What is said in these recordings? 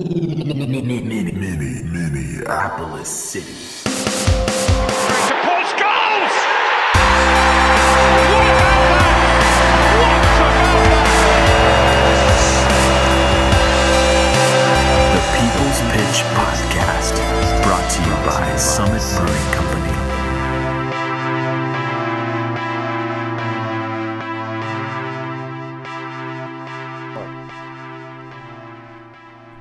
Minneapolis City. Post goals! The People's Pitch Podcast, brought to you by Summit Brewing Company.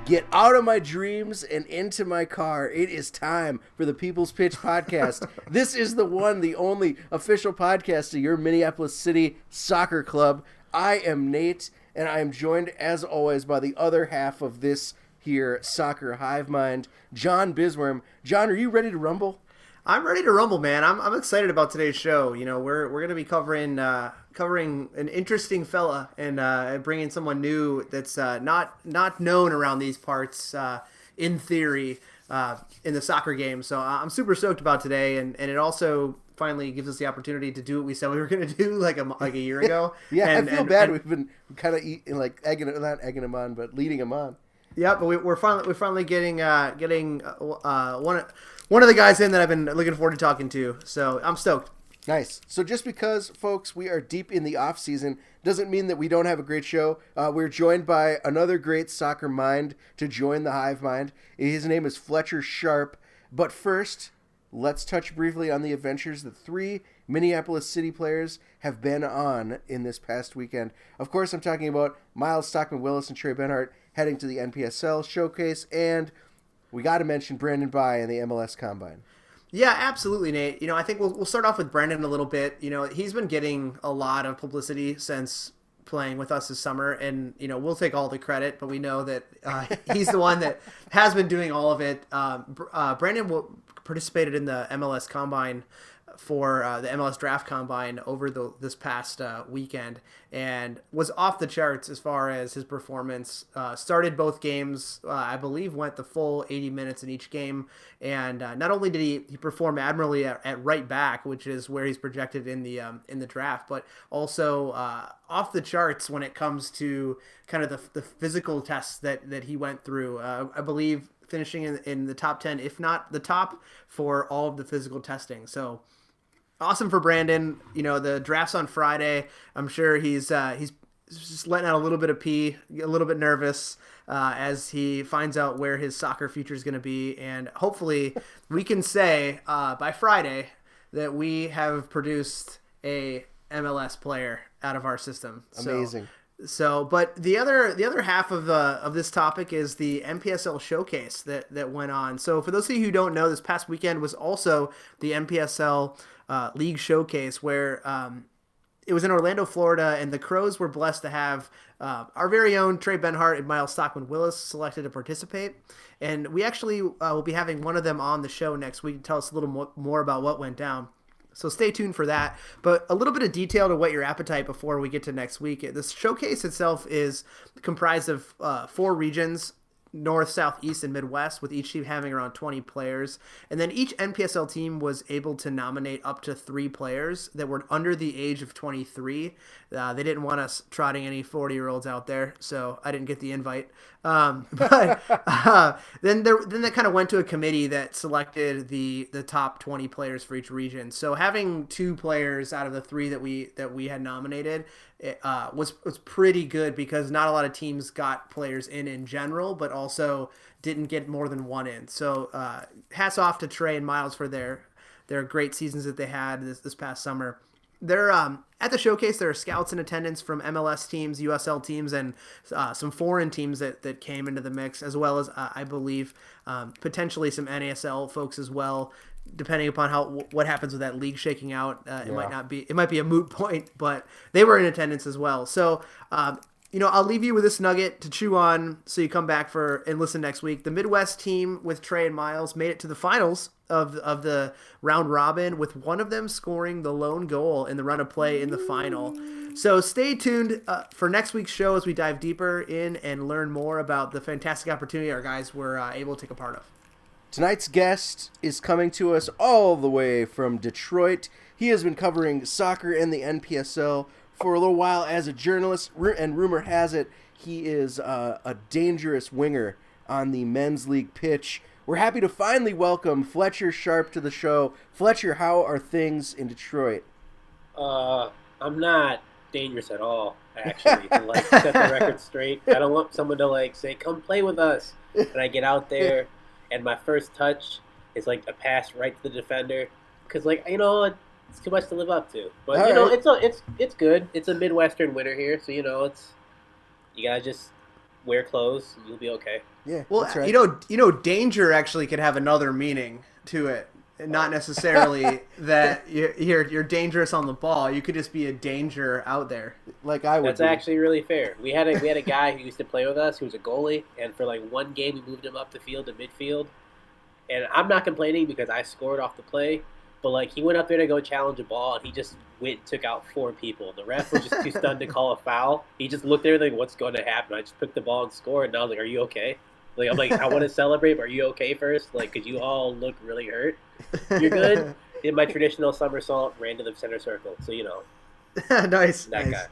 Get out of my dreams and into my car. It is time for the People's Pitch Podcast. This is the one, the only official podcast of your Minneapolis City Soccer Club. I am Nate, and I am joined, as always, by the other half of this here soccer hive mind, John Bisworm. John, are you ready to rumble? I'm ready to rumble, man. I'm excited about today's show. You know, we're going to be covering an interesting fella and bringing someone new that's not known around these parts in theory in the soccer game. So I'm super stoked about today, and it also finally gives us the opportunity to do what we said we were going to do like a year ago. Yeah, and, I feel bad. We've been kind of not egging him on, but leading him on. Yeah, but we're finally getting one of the guys in that I've been looking forward to talking to. So I'm stoked. Nice. So just because, folks, we are deep in the off season doesn't mean that we don't have a great show. We're joined by another great soccer mind to join the hive mind. His name is Fletcher Sharp. But first, let's touch briefly on the adventures that three Minneapolis City players have been on in this past weekend. Of course, I'm talking about Miles Stockman-Willis and Trey Benhart heading to the NPSL showcase, and we got to mention Brandon Bye and the MLS Combine. Yeah, absolutely, Nate. You know, I think we'll start off with Brandon a little bit. You know, he's been getting a lot of publicity since playing with us this summer, and, you know, we'll take all the credit, but we know that he's the one that has been doing all of it. Brandon participated in the MLS Combine for the MLS Draft Combine over this past weekend, and was off the charts as far as his performance. Started both games, I believe went the full 80 minutes in each game, and not only did he perform admirably at right back, which is where he's projected in the draft, but also off the charts when it comes to kind of the physical tests that he went through. I believe finishing in the top 10, if not the top, for all of the physical testing. So awesome for Brandon. You know, the draft's on Friday. I'm sure he's just letting out a little bit of pee, a little bit nervous as he finds out where his soccer future is going to be. And hopefully we can say by Friday that we have produced a MLS player out of our system. Amazing. So, but the other half of this topic is the NPSL showcase that went on. So, for those of you who don't know, this past weekend was also the NPSL League Showcase, where it was in Orlando, Florida, and the Crows were blessed to have our very own Trey Benhart and Miles Stockman-Willis selected to participate. And we actually will be having one of them on the show next week to tell us a little more about what went down. So stay tuned for that. But a little bit of detail to whet your appetite before we get to next week. This showcase itself is comprised of 4 regions: North, South, East, and Midwest, with each team having around 20 players. And then each NPSL team was able to nominate up to 3 players that were under the age of 23. They didn't want us trotting any 40-year-olds out there, so I didn't get the invite. Then that kind of went to a committee that selected the top 20 players for each region. So having 2 players out of the 3 that we had nominated was pretty good, because not a lot of teams got players in general, but also didn't get more than 1 in. So hats off to Trey and Miles for their great seasons that they had this past summer. They're at the showcase. There are scouts in attendance from MLS teams, USL teams, and some foreign teams that came into the mix, as well as I believe potentially some NASL folks as well. Depending upon what happens with that league shaking out, it might be a moot point, but they were in attendance as well. So, you know, I'll leave you with this nugget to chew on, so you come back and listen next week. The Midwest team with Trey and Miles made it to the finals of the round robin, with one of them scoring the lone goal in the run of play in the final. So stay tuned for next week's show as we dive deeper in and learn more about the fantastic opportunity our guys were able to take a part of. Tonight's guest is coming to us all the way from Detroit. He has been covering soccer and the NPSL for a little while as a journalist, and rumor has it he is a dangerous winger on the men's league pitch. We're happy to finally welcome Fletcher Sharp to the show. Fletcher, how are things in Detroit? I'm not dangerous at all, actually, to set the record straight. I don't want someone to say, come play with us. And I get out there and my first touch is a pass right to the defender. Because it's too much to live up to. But it's good. It's a Midwestern winter here, so it's you gotta just wear clothes and you'll be okay. Yeah. Well, that's right. Danger actually could have another meaning to it. Not necessarily that you're dangerous on the ball. You could just be a danger out there. Like I would. That's actually really fair. We had a guy who used to play with us who was a goalie, and for one game we moved him up the field to midfield. And I'm not complaining because I scored off the play, but he went up there to go challenge a ball, and he just went and took out 4 people. The ref was just too stunned to call a foul. He just looked there what's going to happen? I just picked the ball and scored, and I was like, are you okay? I'm I want to celebrate, but are you okay first? Because you all look really hurt. You're good? Did my traditional somersault, ran to the center circle. So, Nice. That guy.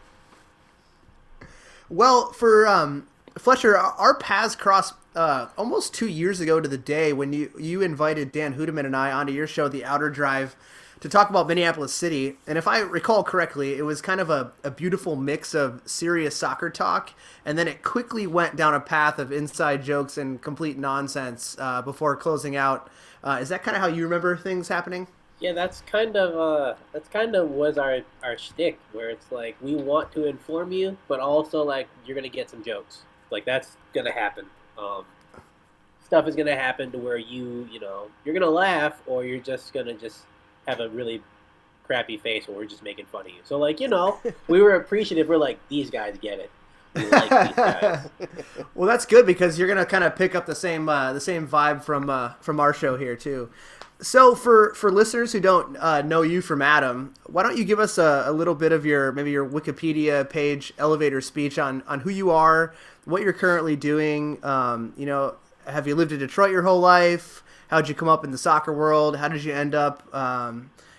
Well, for Fletcher, our paths crossed almost 2 years ago to the day when you invited Dan Hudeman and I onto your show, The Outer Drive, to talk about Minneapolis City. And if I recall correctly, it was kind of a beautiful mix of serious soccer talk, and then it quickly went down a path of inside jokes and complete nonsense before closing out. Is that kind of how you remember things happening? Yeah, that's kind of was our shtick, where it's we want to inform you, but also you're gonna get some jokes. That's gonna happen. Stuff is gonna happen to where you're gonna laugh, or you're just gonna have a really crappy face, or we're just making fun of you. So we were appreciative. We're these guys get it. We like these guys. Well, that's good because you're gonna kind of pick up the same vibe from our show here too. So for listeners who don't know you from Adam, why don't you give us a little bit of your Wikipedia page elevator speech on who you are, what you're currently doing. Have you lived in Detroit your whole life? How'd you come up in the soccer world? How did you end up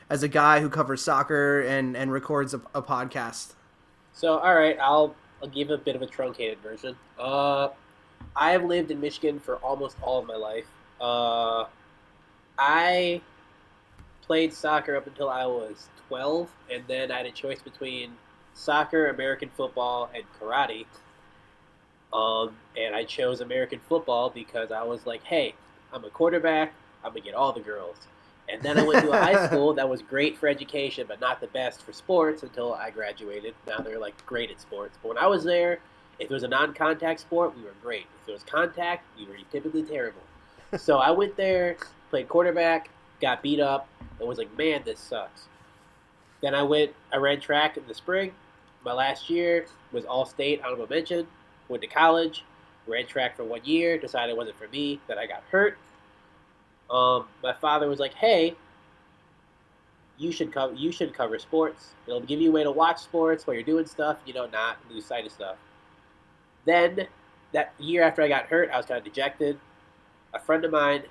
as a guy who covers soccer and records a podcast? So, all right, I'll give a bit of a truncated version. I have lived in Michigan for almost all of my life. I played soccer up until I was 12, and then I had a choice between soccer, American football, and karate. And I chose American football because I was hey, I'm a quarterback, I'm going to get all the girls. And then I went to a high school that was great for education, but not the best for sports until I graduated. Now they're great at sports. But when I was there, if it was a non-contact sport, we were great. If it was contact, we were typically terrible. So I went there, played quarterback, got beat up, and was man, this sucks. Then I ran track in the spring. My last year was all-state, honorable mention. Went to college, ran track for 1 year, decided it wasn't for me, that I got hurt. My father was hey, you should cover sports. It'll give you a way to watch sports while you're doing stuff, not lose sight of stuff. Then, that year after I got hurt, I was kind of dejected. A friend of mine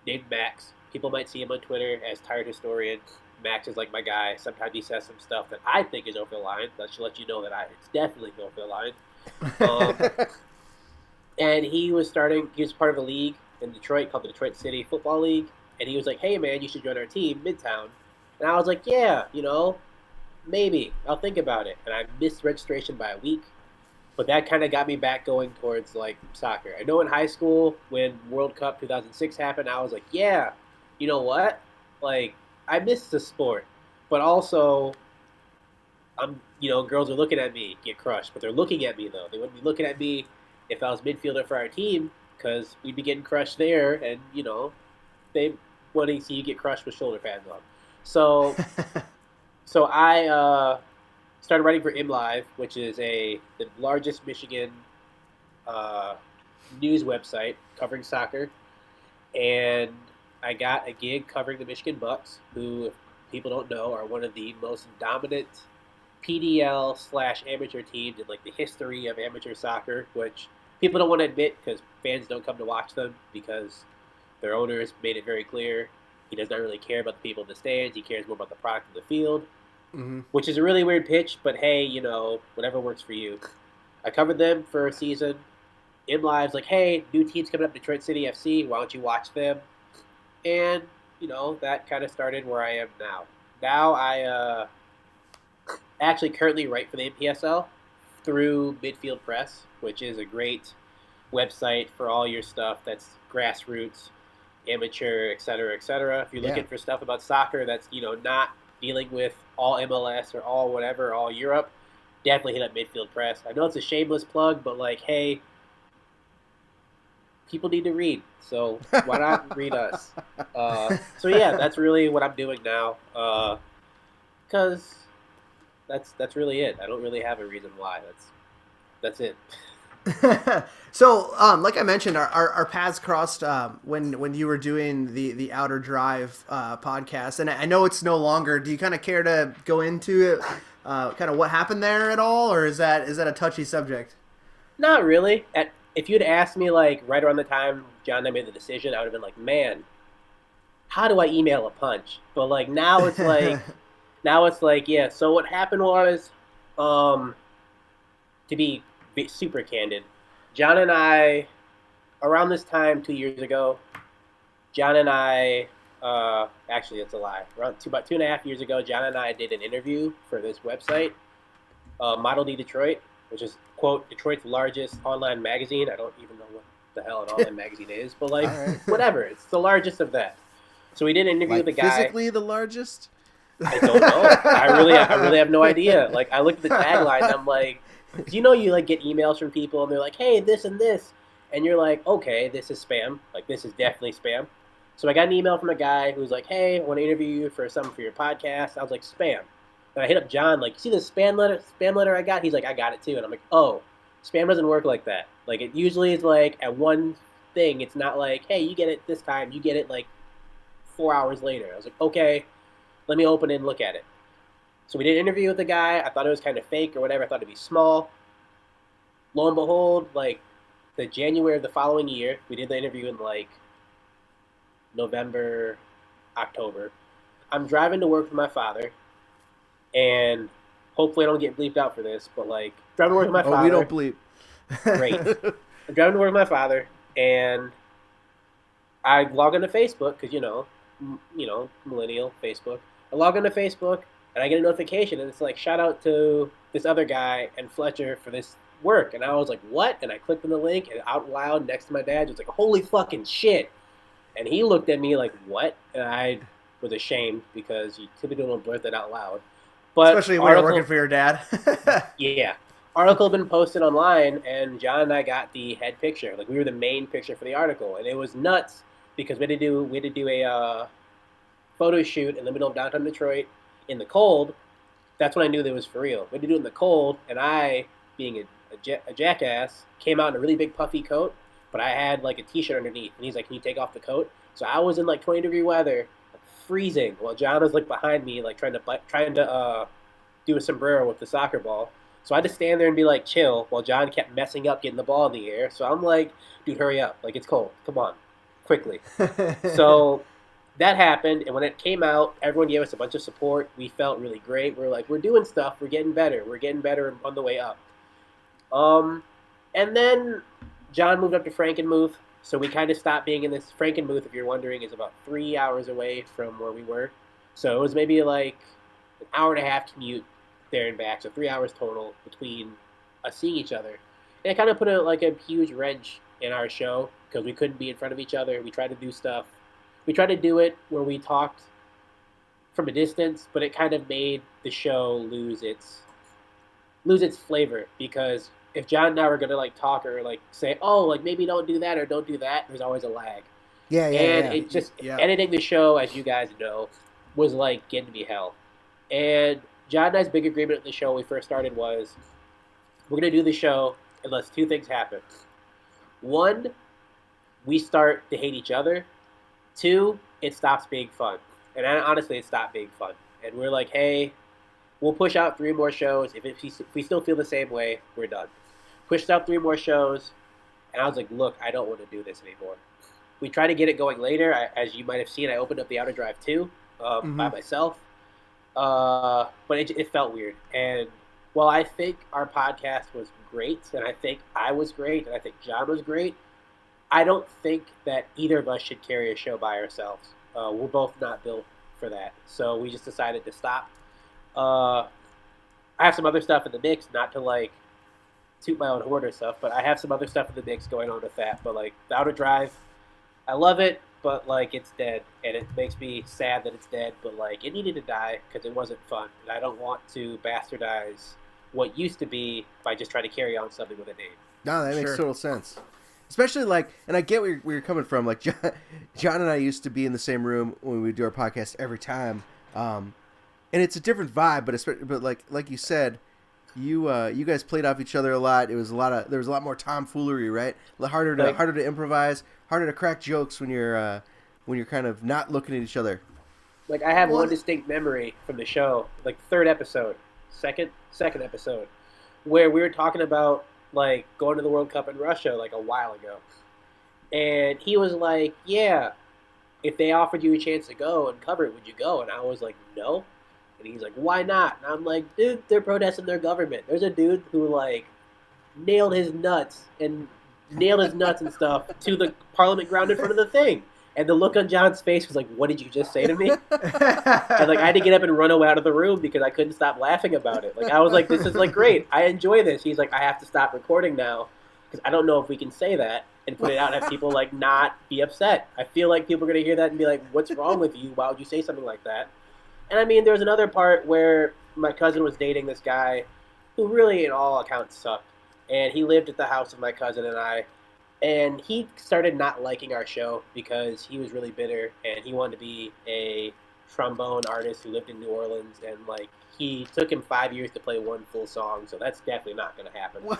named Max, people might see him on Twitter as Tired Historian. Max is my guy. Sometimes he says some stuff that I think is over the line. That should let you know that it's definitely over the line. And he was part of a league in Detroit called the Detroit City Football League. And he was hey man, you should join our team, Midtown. And I was yeah, maybe. I'll think about it. And I missed registration by a week. But that kind of got me back going towards soccer. I know in high school when World Cup 2006 happened, I was yeah, you know what? I missed the sport. But also, girls are looking at me get crushed. But they're looking at me, though. They wouldn't be looking at me if I was midfielder for our team, because we'd be getting crushed there, and, they want to see you get crushed with shoulder pads on. So I started writing for MLive, which is the largest Michigan news website covering soccer. And I got a gig covering the Michigan Bucks, who, if people don't know, are one of the most dominant PDL/amateur teams in the history of amateur soccer, which people don't want to admit because fans don't come to watch them because their owners made it very clear he does not really care about the people in the stands. He cares more about the product in the field, which is a really weird pitch, but hey, whatever works for you. I covered them for a season. live's like, hey, new team's coming up, Detroit City FC. Why don't you watch them? And that kind of started where I am now. Now I actually currently write for the NPSL through Midfield Press, which is a great website for all your stuff that's grassroots, amateur, et cetera, et cetera. If you're looking for stuff about soccer that's, not dealing with all MLS or all whatever, all Europe, definitely hit up Midfield Press. I know it's a shameless plug, but like, hey, people need to read, so why not read us? So yeah, that's really what I'm doing now, because that's really it. I don't really have a reason why. That's it. So, like I mentioned, our paths crossed when you were doing the Outer Drive podcast, and I know it's no longer. Do you kind of care to go into it, kind of what happened there at all, or is that a touchy subject? Not really. If you'd asked me like right around the time John and I made the decision, I would have been like, man, how do I email a punch? But like now it's like, yeah. So what happened was, to be super candid, John and I, around this time 2 years ago, John and I, actually it's a lie, about 2.5 years ago, John and I did an interview for this website, Model D Detroit, which is, quote, Detroit's largest online magazine. I don't even know what the hell an online magazine is, but like, whatever, it's the largest of that. So we did an interview with the guy. Physically the largest? I don't know. I really have no idea. Like, I looked at the tagline and I'm like, you like get emails from people and they're like, hey, this and this. And you're like, okay, this is spam. Like, this is definitely spam. So I got an email from a guy who's like, hey, I want to interview you for something for your podcast. I was like, spam. And I hit up John, like, you see the spam letter I got? He's like, I got it too. And I'm like, oh, spam doesn't work like that. Like, it usually is like at one thing. It's not like, hey, you get it this time. You get it like 4 hours later. I was like, okay, let me open it and look at it. So we did an interview with the guy. I thought it was kind of fake or whatever. I thought it'd be small. Lo and behold, like the January of the following year, we did the interview in like November, October. I'm driving to work with my father, and hopefully I don't get bleeped out for this, but like driving to work with my father. Oh, we don't bleep. Great. I'm driving to work with my father, and I log into Facebook because millennial Facebook. I log into Facebook, and I get a notification, and it's like, shout out to this other guy and Fletcher for this work. And I was like, what? And I clicked on the link, and out loud next to my dad, was like, holy fucking shit. And he looked at me like, what? And I was ashamed because you typically don't blurt that out loud. But especially when you're working for your dad. Yeah. Article had been posted online, and John and I got the head picture. Like, we were the main picture for the article. And it was nuts because we had to do a photo shoot in the middle of downtown Detroit in the cold. That's when I knew that it was for real. We had to do it in the cold, and I, being a jackass, came out in a really big puffy coat, but I had like a t-shirt underneath. And he's like, can you take off the coat? So I was in like 20-degree weather, freezing, while John was like behind me, like trying to do a sombrero with the soccer ball. So I had to stand there and be like, chill, while John kept messing up getting the ball in the air. So I'm like, dude, hurry up. Like, it's cold. Come on. Quickly. So that happened, and when it came out, everyone gave us a bunch of support. We felt really great. We're like, we're doing stuff. We're getting better. We're getting better on the way up. And then John moved up to Frankenmuth, so we kind of stopped being in this. Frankenmuth, if you're wondering, is about 3 hours away from where we were. So it was maybe like an hour and a half commute there and back, so 3 hours total between us seeing each other. And it kind of put a huge wrench in our show because we couldn't be in front of each other. We tried to do stuff. We tried to do it where we talked from a distance, but it kind of made the show lose its flavor, because if John and I were gonna like talk or like say, oh, like maybe don't do that or don't do that, there's always a lag. It just editing the show, as you guys know, was like getting me hell. And John and I's big agreement at the show when we first started was, we're gonna do the show unless two things happen. One, we start to hate each other. Two, it stops being fun. And honestly, it stopped being fun. And we're like, hey, we'll push out 3 more shows. If we still feel the same way, we're done. Pushed out 3 more shows, and I was like, look, I don't want to do this anymore. We tried to get it going later. As you might have seen, I opened up the Outer Drive 2 by myself. But it felt weird. And Well, I think our podcast was great, and I think I was great, and I think John was great. I don't think that either of us should carry a show by ourselves. We're both not built for that, so we just decided to stop. I have some other stuff in the mix, not to like toot my own horn or stuff, but I have some other stuff in the mix going on with that. But like the Outer Drive, I love it, but like it's dead, and it makes me sad that it's dead. But like it needed to die because it wasn't fun, and I don't want to bastardize what used to be by just trying to carry on something with a name. No, that makes Sure. total sense. Especially like, and I get where you're coming from. Like John and I used to be in the same room when we do our podcast every time, and it's a different vibe. But like you said, you guys played off each other a lot. There was a lot more tomfoolery, right? Harder to improvise, harder to crack jokes when you're kind of not looking at each other. Like I have one distinct memory from the show, like third episode, second episode, where we were talking about like going to the World Cup in Russia like a while ago, and he was like, "Yeah, if they offered you a chance to go and cover it, would you go?" And I was like, "No." And he's like, "Why not?" And I'm like, "Dude, they're protesting their government. There's a dude who like nailed his nuts and stuff to the Parliament ground in front of the thing." And the look on John's face was like, "What did you just say to me?" And like I had to get up and run away out of the room because I couldn't stop laughing about it. Like I was like, "This is like great. I enjoy this." He's like, "I have to stop recording now because I don't know if we can say that and put it out and have people like not be upset. I feel like people are gonna hear that and be like, 'What's wrong with you? Why would you say something like that?'" And I mean, there was another part where my cousin was dating this guy who really, in all accounts, sucked. And he lived at the house of my cousin and I. And he started not liking our show because he was really bitter and he wanted to be a trombone artist who lived in New Orleans. And like, he took him 5 years to play one full song. So that's definitely not going to happen. What?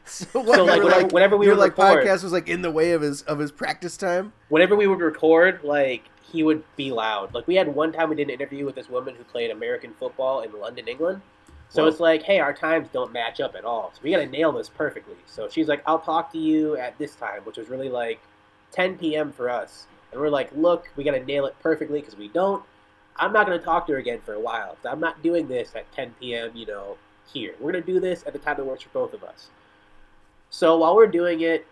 So like, whenever we would like record, podcast was like in the way of his practice time. whenever we would record, like he would be loud. Like we had one time we did an interview with this woman who played American football in London, England. So it's like, hey, our times don't match up at all. So we got to nail this perfectly. So she's like, "I'll talk to you at this time," which was really like 10 p.m. for us. And we're like, "Look, we got to nail it perfectly because we don't. I'm not going to talk to her again for a while. I'm not doing this at 10 p.m., here. We're going to do this at the time that works for both of us." So while we're doing it,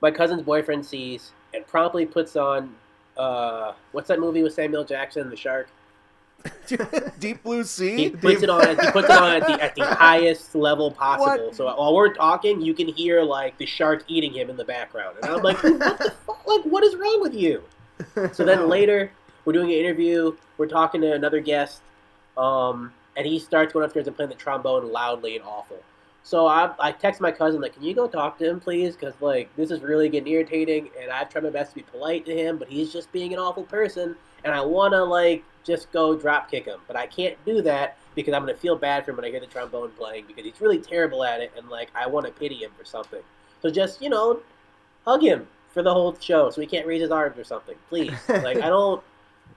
my cousin's boyfriend sees and promptly puts on, what's that movie with Samuel Jackson, the shark? Deep Blue Sea. He puts it on at the highest level possible. What? So while we're talking, you can hear like the shark eating him in the background, and I'm like, "What the fuck? Like, what is wrong with you?" So then later, we're doing an interview. We're talking to another guest, and he starts going upstairs and playing the trombone loudly and awful. So I text my cousin like, "Can you go talk to him, please? Because like this is really getting irritating, and I've tried my best to be polite to him, but he's just being an awful person, and I want to like just go drop kick him, but I can't do that because I'm gonna feel bad for him when I hear the trombone playing because he's really terrible at it, and like I want to pity him for something. So just hug him for the whole show so he can't raise his arms or something, please. Like I don't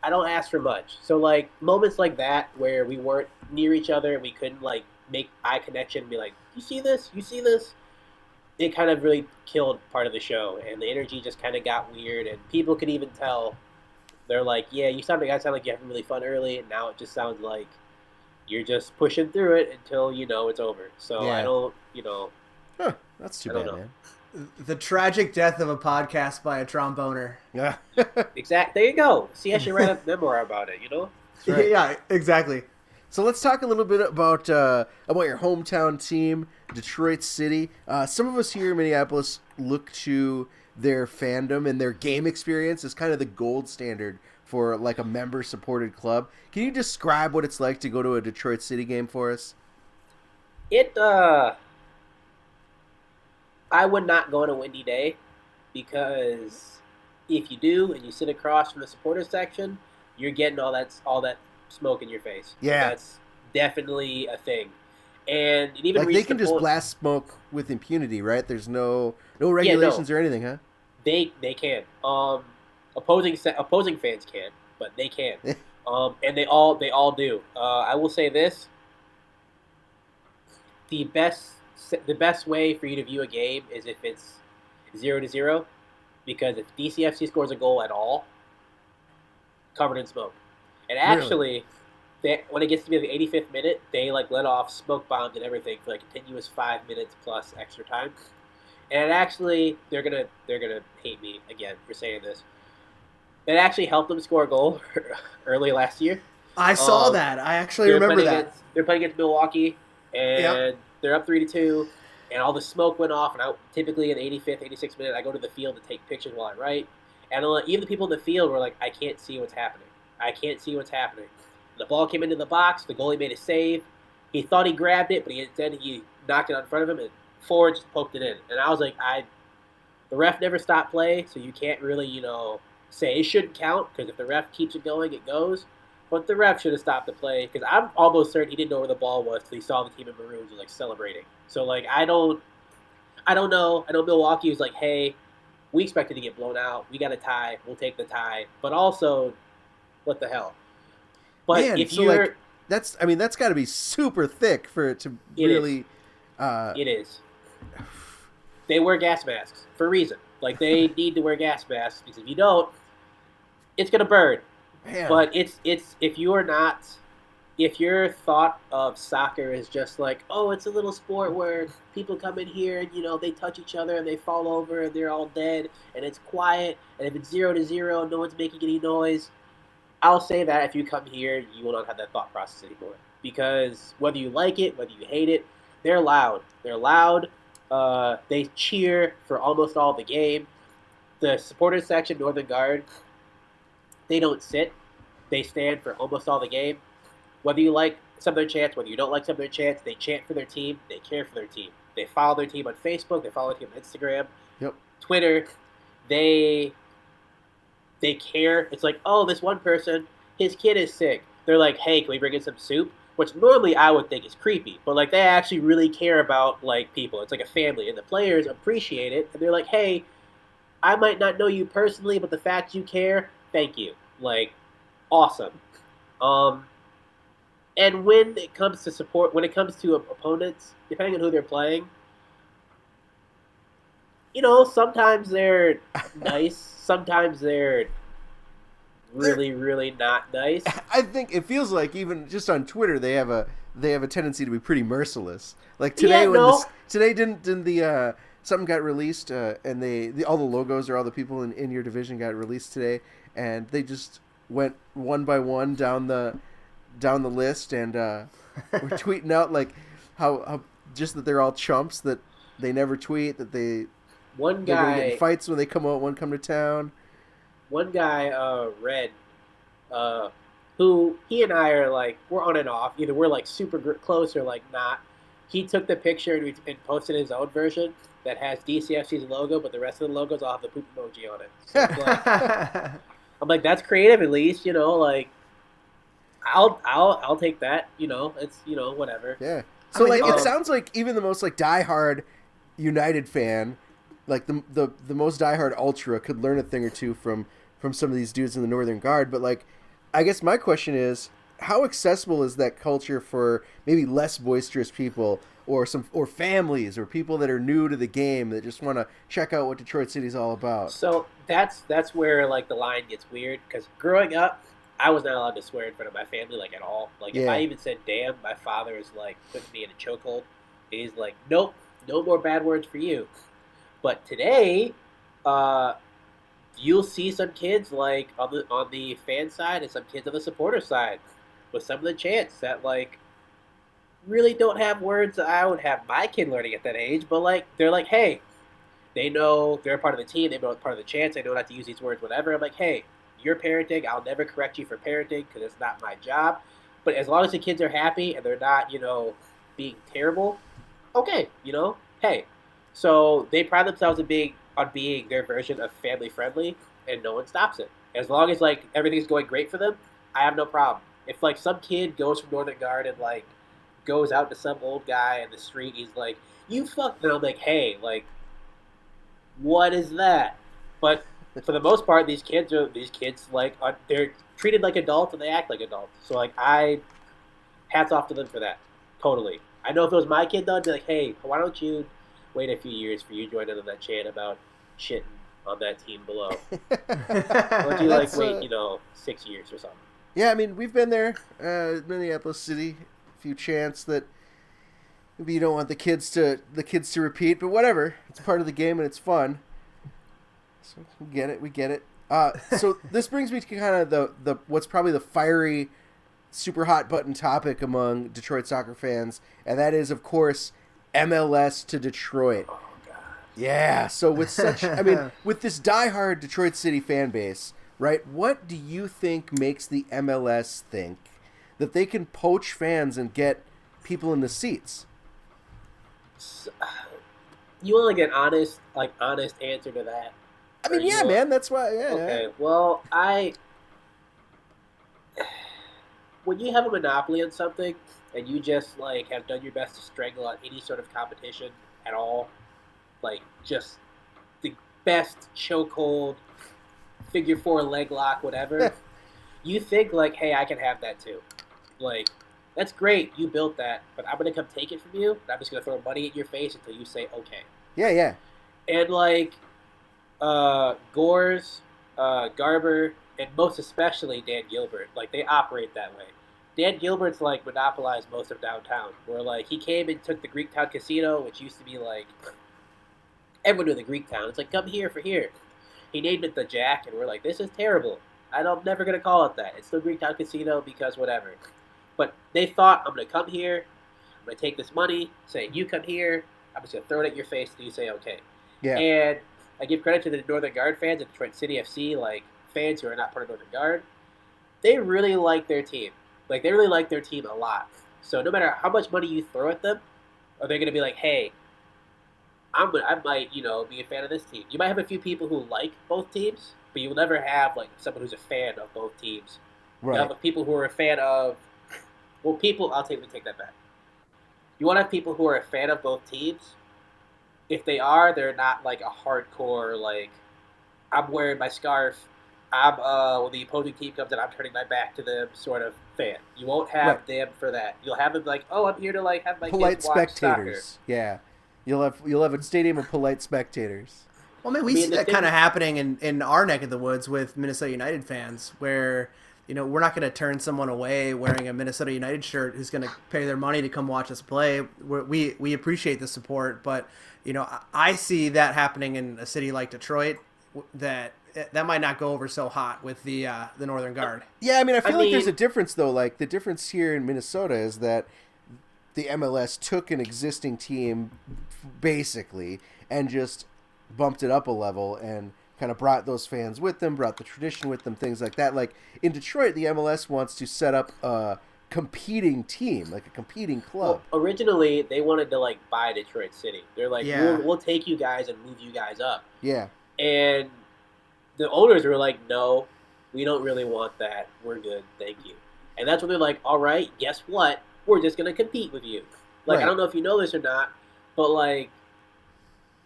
ask for much. So like moments like that where we weren't near each other and we couldn't like make eye connection and be like, "You see this? You see this?" It kind of really killed part of the show, and the energy just kind of got weird, and people could even tell. They're like, "Yeah, you sound like you're having really fun early, and now it just sounds like you're just pushing through it until it's over." So Yeah. I don't, Huh, that's too I don't bad, know. man. The tragic death of a podcast by a tromboner. Yeah. There you go. See, I should write a memoir about it. right. Yeah, exactly. So let's talk a little bit about your hometown team, Detroit City. Some of us here in Minneapolis look to their fandom and their game experience as kind of the gold standard for like a member-supported club. Can you describe what it's like to go to a Detroit City game for us? I would not go on a windy day because if you do and you sit across from the supporters section, you're getting all that smoke in your face. Yeah. That's definitely a thing. And it even Like they can just blast smoke with impunity, right? There's no regulations or anything, huh? They can. Opposing fans can, but they can. And they all do. I will say this: the best way for you to view a game is if it's 0-0, because if DCFC scores a goal at all, covered in smoke. And actually, when it gets to be the 85th minute, they like let off smoke bombs and everything for like continuous 5 minutes plus extra time. And actually, they're gonna hate me again for saying this. It actually helped them score a goal early last year. I saw that. I actually remember that. They're playing against Milwaukee, and they're up 3-2, and all the smoke went off. And typically in the 85th, 86th minute, I go to the field to take pictures while I write. And even the people in the field were like, I can't see what's happening. I can't see what's happening. The ball came into the box. The goalie made a save. He thought he grabbed it, but instead he knocked it in front of him, and forward just poked it in. And I was like, the ref never stopped play, so you can't really, say it shouldn't count, because if the ref keeps it going, it goes. But the ref should have stopped the play, because I'm almost certain he didn't know where the ball was until he saw the team in maroons was, celebrating. So, I don't know. I know Milwaukee was like, hey, we expected to get blown out. We got a tie. We'll take the tie. But also, what the hell? But Man, if so you're... that's got to be super thick for it to really... It is. They wear gas masks for a reason. They need to wear gas masks, because if you don't, it's going to burn. Man. But it's if your thought of soccer is just it's a little sport where people come in here and they touch each other and they fall over and they're all dead and it's quiet, and if it's 0-0 and no one's making any noise, I'll say that if you come here, you will not have that thought process anymore. Because whether you like it, whether you hate it, they're loud. They're loud. They cheer for almost all the game. The supporters section, Northern Guard, they don't sit. They stand for almost all the game. Whether you like some of their chants, whether you don't like some of their chants, they chant for their team. They care for their team. They follow their team on Facebook. They follow their team on Instagram, Twitter. They care. It's this one person, his kid is sick. They're like, hey, can we bring in some soup? Which normally I would think is creepy, but they actually really care about people. It's like a family, and the players appreciate it. And they're like, hey, I might not know you personally, but the fact you care, thank you. Awesome. And when it comes to support, when it comes to opponents, depending on who they're playing, sometimes they're nice, sometimes they're really, really not nice. I think it feels like even just on Twitter they have a tendency to be pretty merciless. Today today didn't the something got released and all the logos or all the people in your division got released today, and they just went one by one down the list and were tweeting out how just that they're all chumps, that they never tweet, that they're gonna get in fights when they come out, come to town. One guy, Red, who he and I are we're on and off. Either we're super close or not. He took the picture and posted his own version that has DCFC's logo, but the rest of the logos all have the poop emoji on it. So I'm that's creative at least. I'll take that. It's whatever. Yeah. So it sounds like even the most diehard United fan, the most diehard ultra, could learn a thing or two from some of these dudes in the Northern Guard. But I guess my question is, how accessible is that culture for maybe less boisterous people or families or people that are new to the game that just want to check out what Detroit City's all about? So that's where the line gets weird, because growing up, I was not allowed to swear in front of my family at all. If I even said damn, my father is putting me in a chokehold. He's nope, no more bad words for you. But today, you'll see some kids on the fan side and some kids on the supporter side with some of the chants that really don't have words that I would have my kid learning at that age. But they're hey, they know they're part of the team. They know it's part of the chants. They know not to use these words, whatever. I'm hey, you're parenting. I'll never correct you for parenting because it's not my job. But as long as the kids are happy and they're not, being terrible, okay, hey. So they pride themselves on being their version of family friendly, and no one stops it. As long as everything's going great for them, I have no problem. If some kid goes from Northern Guard and goes out to some old guy in the street, he's you fuck, then I'm hey, what is that? But for the most part, these kids they're treated like adults and they act like adults. So I hats off to them for that. Totally. I know if it was my kid though, I'd be hey, why don't you wait a few years for you to join in on that chant about shitting on that team below? Why don't you wait 6 years or something? Yeah, I mean, we've been there, Minneapolis City. A few chants that maybe you don't want the kids to repeat, but whatever. It's part of the game and it's fun. So we get it. So this brings me to kind of the what's probably the fiery, super hot button topic among Detroit soccer fans, and that is, of course, MLS to Detroit. Oh God. Yeah. So with such, I mean, with this diehard Detroit City fan base, right? What do you think makes the MLS think that they can poach fans and get people in the seats? You want like an honest answer to that? I mean, yeah, man. That's why. Yeah. Okay. Yeah. Well, when you have a monopoly on something and you just like have done your best to strangle out any sort of competition at all, like just the best chokehold, figure four leg lock, whatever, you think like, hey, I can have that too. Like, that's great, you built that, but I'm gonna come take it from you, and I'm just gonna throw money in your face until you say okay. Yeah. And like, Gores, Garber, and most especially Dan Gilbert, like they operate that way. Dan Gilbert's like monopolized most of downtown, where like he came and took the Greektown Casino, which used to be like everyone knew the Greektown. It's like, come here for here. He named it the Jack, and we're like, this is terrible. I'm never gonna call it that. It's still Greektown Casino because whatever. But they thought, I'm gonna come here, I'm gonna take this money, say you come here, I'm just gonna throw it at your face and you say okay. Yeah. And I give credit to the Northern Guard fans at Detroit City FC, like fans who are not part of Northern Guard. They really like their team. Like, they really like their team a lot. So no matter how much money you throw at them, are they going to be like, hey, I might, be a fan of this team. You might have a few people who like both teams, but you will never have, like, someone who's a fan of both teams. Right. You have people who are a fan of, I'll take that back. You want to have people who are a fan of both teams. If they are, they're not, like, a hardcore, like, I'm wearing my scarf, when the opposing team comes in, I'm turning my back to them sort of fan. You won't have them for that. You'll have them like, oh, I'm here to like have my polite kids watch spectators. Soccer. Yeah, you'll have a stadium of polite spectators. Well, I mean, we see that kind of happening in our neck of the woods with Minnesota United fans, where we're not going to turn someone away wearing a Minnesota United shirt who's going to pay their money to come watch us play. We appreciate the support, but I see that happening in a city like Detroit that might not go over so hot with the Northern Guard. Yeah, I mean, I feel like there's a difference, though. Like, the difference here in Minnesota is that the MLS took an existing team, basically, and just bumped it up a level and kind of brought those fans with them, brought the tradition with them, things like that. Like, in Detroit, the MLS wants to set up a competing team, like a competing club. Well, originally, they wanted to, like, buy Detroit City. They're like, we'll take you guys and move you guys up. Yeah. And the owners were like, no, we don't really want that. We're good. Thank you. And that's when they're like, all right, guess what? We're just going to compete with you. Like, I don't know if you know this or not, but, like,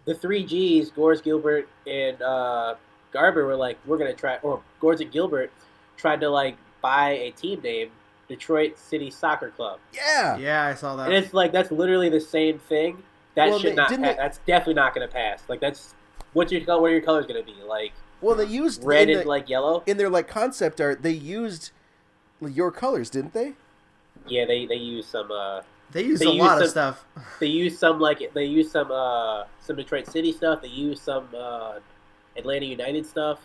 the three Gs, Gores, Gilbert, and Garber were like, we're going to try, or Gores and Gilbert tried to, like, buy a team name, Detroit City Soccer Club. Yeah. Yeah, I saw that. And it's like, that's literally the same thing. That should not pass. That's definitely not going to pass. Like, that's, what are your colors going to be? Like, well, they used red and like yellow in their like concept art. They used your colors, didn't they? Yeah, they used some. They used a lot of stuff. They used some Detroit City stuff. They used some Atlanta United stuff,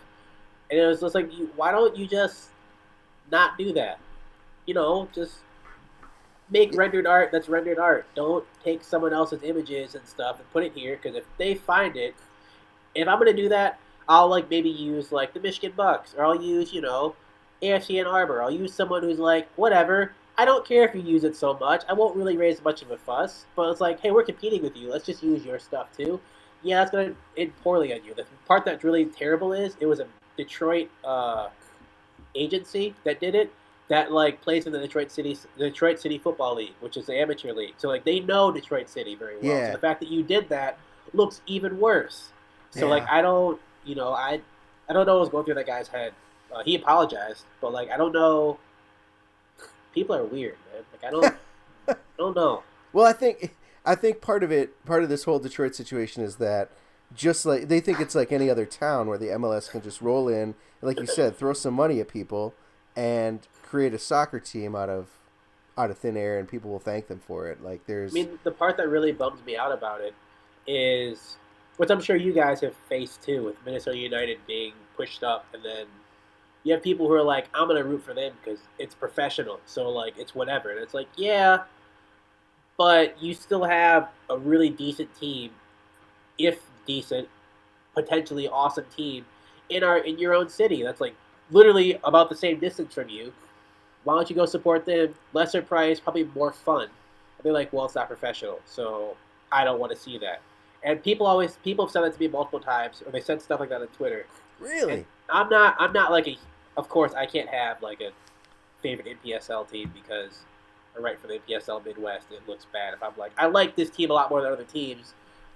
and it was just like, why don't you just not do that? Just make rendered art. That's rendered art. Don't take someone else's images and stuff and put it here, because if they find it, if I'm gonna do that, I'll like maybe use like the Michigan Bucks, or I'll use AFC Ann Arbor. I'll use someone who's like, whatever. I don't care if you use it so much. I won't really raise much of a fuss. But it's like, hey, we're competing with you. Let's just use your stuff too. Yeah, that's gonna end poorly on you. The part that's really terrible is it was a Detroit agency that did it. That like plays in the Detroit City Football League, which is the amateur league. So like they know Detroit City very well. Yeah. So the fact that you did that looks even worse. So like I don't know what was going through that guy's head. He apologized, but like I don't know. People are weird, man. Like I don't know. Well, I think part of this whole Detroit situation is that just like they think it's like any other town where the MLS can just roll in, like you said, throw some money at people, and create a soccer team out of thin air, and people will thank them for it. Like there's, I mean, the part that really bums me out about it is, which I'm sure you guys have faced too, with Minnesota United being pushed up, and then you have people who are like, I'm going to root for them because it's professional, so, like, it's whatever. And it's like, yeah, but you still have a really decent team, if decent, potentially awesome team in your own city. That's, like, literally about the same distance from you. Why don't you go support them? Lesser price, probably more fun. And they're like, well, it's not professional, so I don't want to see that. And people have said that to me multiple times, or they said stuff like that on Twitter. really? And I'm not like of course I can't have like a favorite NPSL team because I write for the NPSL Midwest and it looks bad if I'm like, I like this team a lot more than other teams,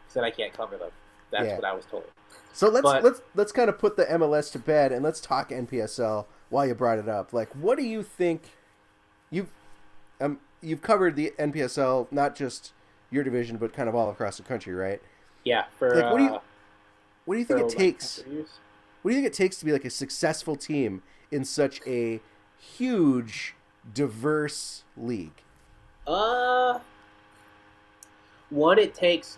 so then I can't cover them. That's what I was told. So let's kind of put the MLS to bed and let's talk NPSL while you brought it up. Like, what do you think? You've covered the NPSL, not just your division, but kind of all across the country, right? Yeah. For like, what do you think it takes? Like What do you think it takes to be like a successful team in such a huge, diverse league? One, it takes,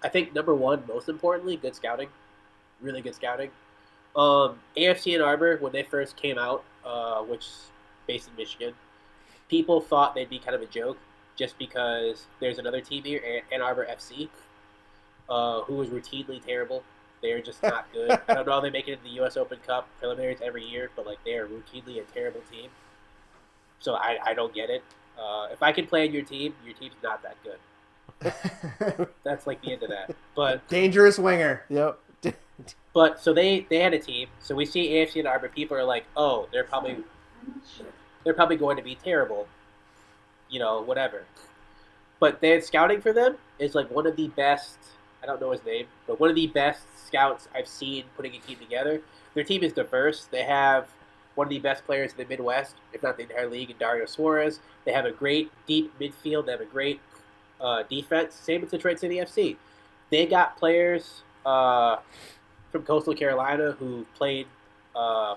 I think, number one, most importantly, good scouting. Really good scouting. AFC Ann Arbor, when they first came out, which is based in Michigan, people thought they'd be kind of a joke just because there's another team here, Ann Arbor FC, who was routinely terrible. They're just not good. I don't know how they make it into the U.S. Open Cup preliminaries every year, but like they are routinely a terrible team. So I don't get it. If I can play on your team's not that good. That's like the end of that. But Dangerous winger. Yep. But so they had a team. So we see AFC Ann Arbor. People are like, oh, they're probably going to be terrible. You know, whatever. But their scouting for them is like one of the best. I don't know his name, but one of the best scouts I've seen putting a team together. Their team is diverse. They have one of the best players in the Midwest, if not the entire league, in Dario Suarez. They have a great deep midfield. They have a great defense. Same with Detroit City FC. They got players from Coastal Carolina who played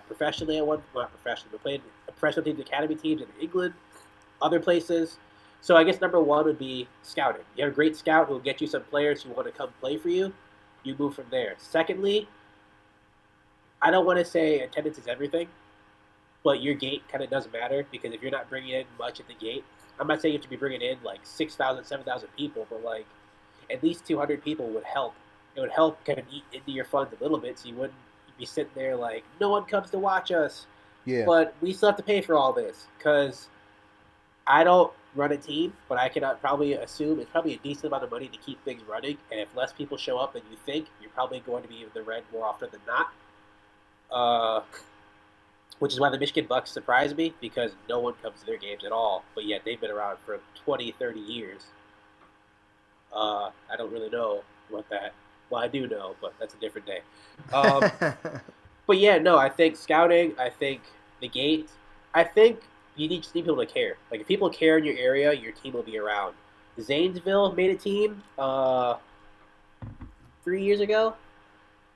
professionally at one, not professionally, but played professional teams, academy teams in England, other places. So I guess number one would be scouting. You have a great scout who will get you some players who want to come play for you. You move from there. Secondly, I don't want to say attendance is everything, but your gate kind of does matter because if you're not bringing in much at the gate, I'm not saying you have to be bringing in like 6,000, 7,000 people, but like at least 200 people would help. It would help kind of eat into your funds a little bit so you wouldn't be sitting there like, no one comes to watch us. Yeah. But we still have to pay for all this because I don't run a team, but I can probably assume it's probably a decent amount of money to keep things running. And if less people show up than you think, you're probably going to be in the red more often than not. Which is why the Michigan Bucks surprise me because no one comes to their games at all. But yet they've been around for 20, 30 years. I don't really know what that. Well, I do know, but that's a different day. But yeah, no, I think scouting. I think the gate. I think you just need people to care. Like, if people care in your area, your team will be around. Zanesville made a team 3 years ago.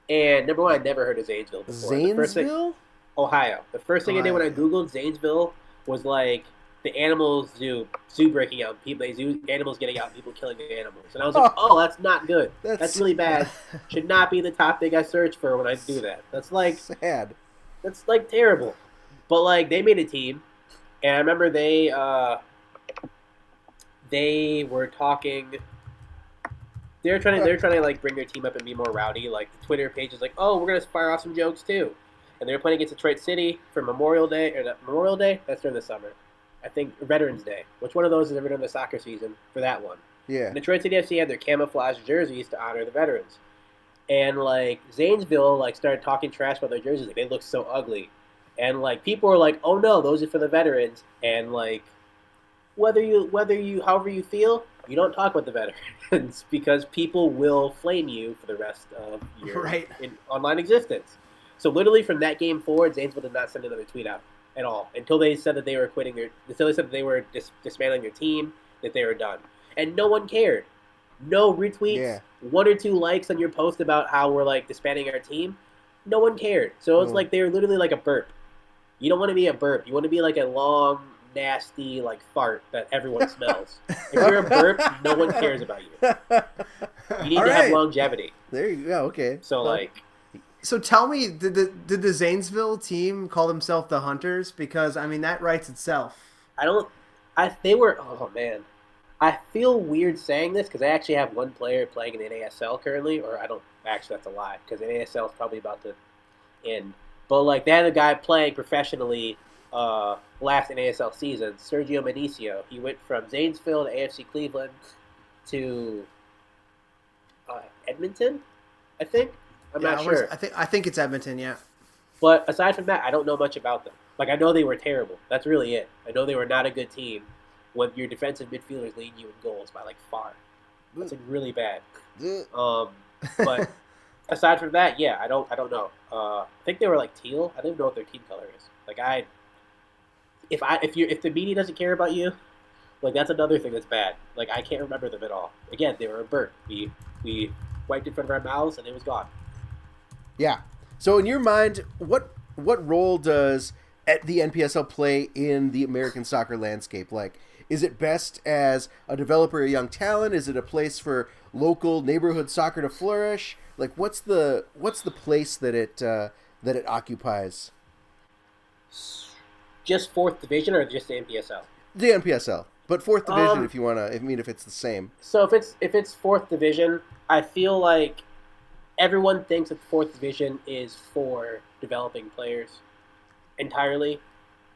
And number one, I'd never heard of Zanesville before. Zanesville? Ohio. The first thing I did when I Googled Zanesville was, like, the animal zoo breaking out, animals getting out, and people killing the animals. And I was like, oh, that's not good. That's really bad. Should not be the top thing I search for when I do that. That's, like... sad. That's, like, terrible. But, like, they made a team. And I remember they were talking. They're trying to like bring their team up and be more rowdy. Like the Twitter page is like, oh, we're gonna fire off some jokes too. And they were playing against Detroit City for Memorial Day Memorial Day. That's during the summer, I think. Veterans Day. Which one of those is ever during the soccer season for that one? Yeah. And Detroit City FC had their camouflage jerseys to honor the veterans. And like Zanesville like started talking trash about their jerseys. Like they look so ugly. And like people were like, "Oh no, those are for the veterans." And like, whether you however you feel, you don't talk about the veterans because people will flame you for the rest of your online existence. So literally from that game forward, Zanesville did not send another tweet out at all until they said that they were until they said that they were dismantling their team, that they were done, and no one cared. No retweets, 1 or 2 likes on your post about how we're like disbanding our team. No one cared. So it was like they were literally like a burp. You don't want to be a burp. You want to be like a long, nasty, like fart that everyone smells. If you're a burp, no one cares about you. You need to have longevity. There you go. Okay. So like. So tell me, did the Zanesville team call themselves the Hunters? Because I mean that writes itself. They were. Oh man, I feel weird saying this because I actually have one player playing in the NASL currently, or I don't. Actually, that's a lie because the NASL is probably about to end. But like they had a guy playing professionally last NASL season, Sergio Menicio. He went from Zanesville to AFC Cleveland to Edmonton, I think. I'm not sure. I think it's Edmonton, yeah. But aside from that, I don't know much about them. Like, I know they were terrible. That's really it. I know they were not a good team when your defensive midfielders lead you in goals by, like, far. That's, like, really bad. But aside from that, yeah, I don't know. I think they were, like, teal. I don't even know what their team color is. Like, if the media doesn't care about you, like, that's another thing that's bad. Like, I can't remember them at all. Again, they were a burp. We wiped in front of our mouths, and it was gone. Yeah. So in your mind, what role does the NPSL play in the American soccer landscape? Like, is it best as a developer of young talent? Is it a place for local neighborhood soccer to flourish? Like, what's the place that it occupies? Just fourth division or just the NPSL? The NPSL, but fourth division if you want to. I mean, if it's the same. So if it's fourth division, I feel like everyone thinks that the fourth division is for developing players entirely.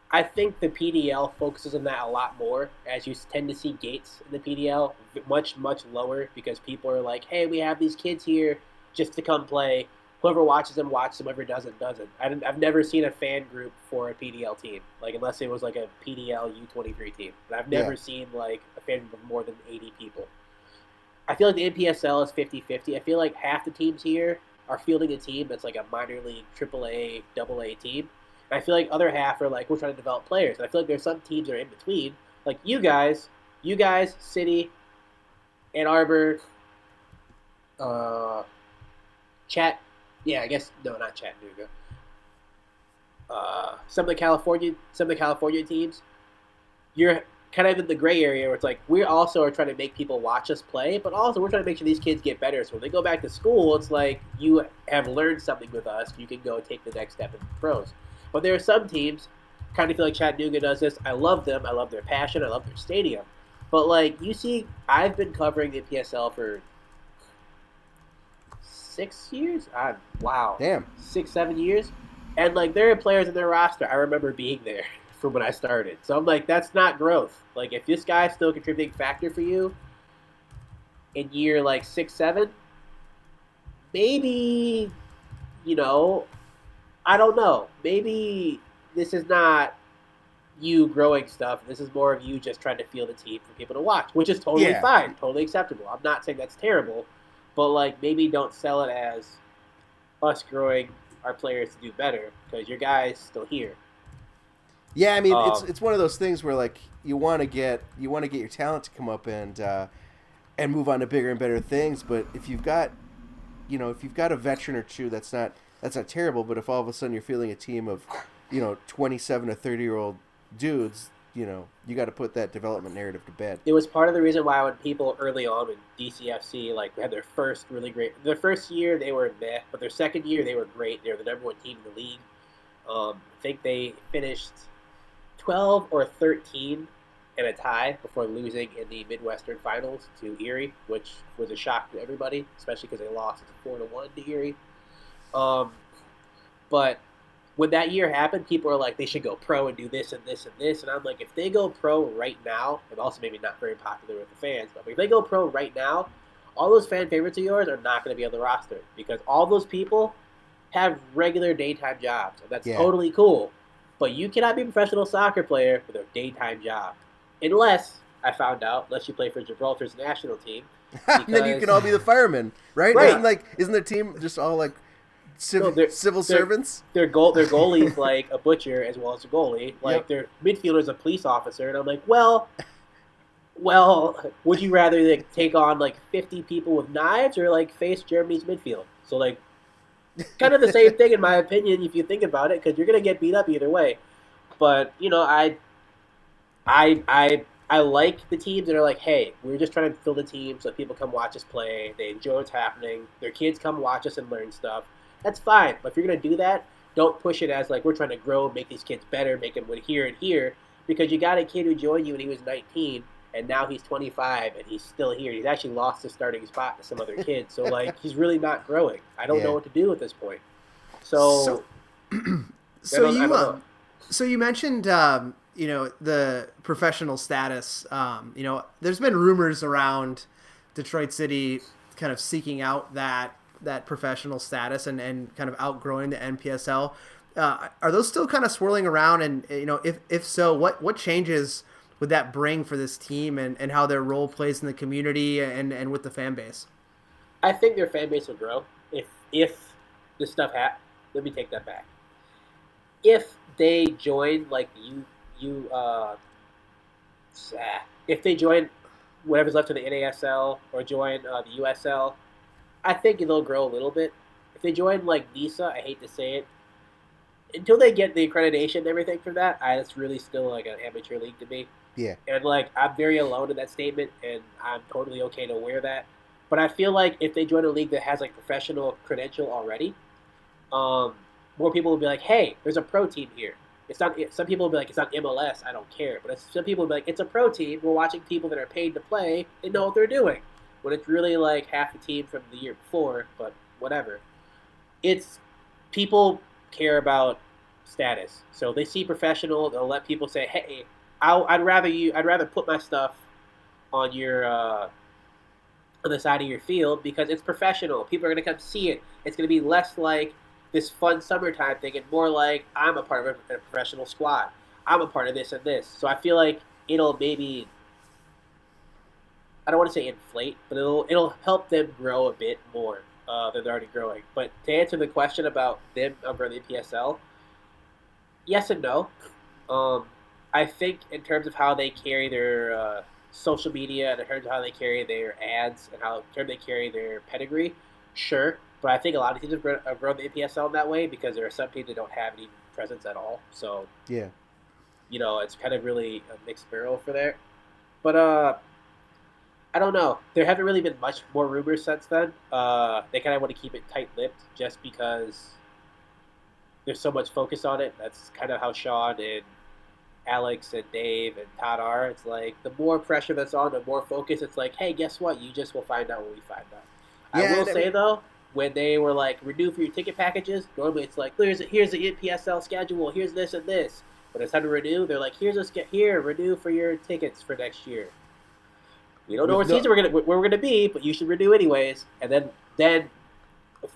I think the PDL focuses on that a lot more, as you tend to see gates in the PDL much, much lower because people are like, hey, we have these kids here just to come play. Whoever watches them, whoever doesn't. I've never seen a fan group for a PDL team, like unless it was like a PDL U23 team. But I've never seen like a fan group of more than 80 people. I feel like the NPSL is 50-50. I feel like half the teams here are fielding a team that's like a minor league, AAA, AA team. And I feel like other half are like, we're trying to develop players. And I feel like there's some teams that are in between. Like you guys, City, Ann Arbor, not Chattanooga. Some of the California teams, you're kind of in the gray area where it's like we also are trying to make people watch us play, but also we're trying to make sure these kids get better. So when they go back to school, it's like you have learned something with us. You can go take the next step in the pros. But there are some teams, kind of feel like Chattanooga does this. I love them. I love their passion. I love their stadium. But like you see, I've been covering the PSL for 6 years. Wow. Damn. 6-7 years, and like there are players in their roster I remember being there from when I started. So I'm like, that's not growth. Like if this guy's still a contributing factor for you in year like 6-7, maybe, I don't know. Maybe this is not you growing stuff. This is more of you just trying to field a team for people to watch, which is totally fine, totally acceptable. I'm not saying that's terrible, but like maybe don't sell it as us growing our players to do better because your guy's still here. Yeah, I mean it's one of those things where like you want to get your talent to come up and move on to bigger and better things, but if you've got a veteran or two, that's not terrible. But if all of a sudden you're fielding a team of 27 or 30-year-old dudes, you got to put that development narrative to bed. It was part of the reason why when people early on in DCFC like had their first year they were meh, but their second year they were great. They were the number one team in the league. I think they finished 12 or 13 in a tie before losing in the Midwestern Finals to Erie, which was a shock to everybody, especially because they lost 4-1 to Erie. But when that year happened, people were like, they should go pro and do this and this and this. And I'm like, if they go pro right now, and also maybe not very popular with the fans, but if they go pro right now, all those fan favorites of yours are not going to be on the roster because all those people have regular daytime jobs. And that's totally cool. But you cannot be a professional soccer player with a daytime job. Unless you play for Gibraltar's national team. Then you can all be the firemen, right? Right. Isn't their team just all like civil servants? Their goalie's like a butcher as well as a goalie. Like their midfielder's a police officer. And I'm like, well, would you rather like take on like 50 people with knives or like face Germany's midfield? So like kind of the same thing in my opinion if you think about it, because you're going to get beat up either way. But I like the teams that are like, hey, we're just trying to fill the team so people come watch us play. They enjoy what's happening. Their kids come watch us and learn stuff. That's fine. But if you're gonna do that, don't push it as like we're trying to grow, make these kids better, make them win here and here, because you got a kid who joined you when he was 19, and now he's 25 and he's still here. He's actually lost his starting spot to some other kids. So like he's really not growing. I don't know what to do at this point. So you mentioned the professional status. There's been rumors around Detroit City kind of seeking out that professional status and kind of outgrowing the NPSL. Are those still kind of swirling around? And if so, what changes would that bring for this team and how their role plays in the community and with the fan base? I think their fan base will grow if this stuff happens. Let me take that back. If they join like if they join whatever's left of the NASL or join the USL, I think they'll grow a little bit. If they join like NISA, I hate to say it, until they get the accreditation and everything for that, it's really still like an amateur league to me. Yeah. And like I'm very alone in that statement, and I'm totally okay to wear that. But I feel like if they join a league that has like professional credential already, more people will be like, hey, there's a pro team here. It's not. Some people will be like, it's not MLS. I don't care. But some people will be like, it's a pro team. We're watching people that are paid to play and know what they're doing. When it's really like half the team from the year before, but whatever. It's people care about status. So they see professional. They'll let people say, hey, I'd rather put my stuff on your on the side of your field because it's professional. People are gonna come see it. It's gonna be less like this fun summertime thing and more like I'm a part of a professional squad. I'm a part of this and this. So I feel like it'll maybe, I don't want to say inflate, but it'll help them grow a bit more than they're already growing. But to answer the question about them over the NPSL, yes and no. I think in terms of how they carry their social media and in terms of how they carry their ads and how in terms they carry their pedigree, sure. But I think a lot of teams have grown the NPSL in that way because there are some teams that don't have any presence at all. So yeah, it's kind of really a mixed barrel for there. But I don't know. There haven't really been much more rumors since then. They kind of want to keep it tight-lipped just because there's so much focus on it. That's kind of how Sean and Alex and Dave and Todd are. It's like the more pressure that's on, the more focus. It's like, hey, guess what? You just will find out when we find out. Yeah, I will say, though, when they were like, renew for your ticket packages, normally it's like, here's the NPSL schedule, here's this and this. When it's time to renew, they're like, renew for your tickets for next year. We don't know what season where we're gonna be, but you should renew anyways. And then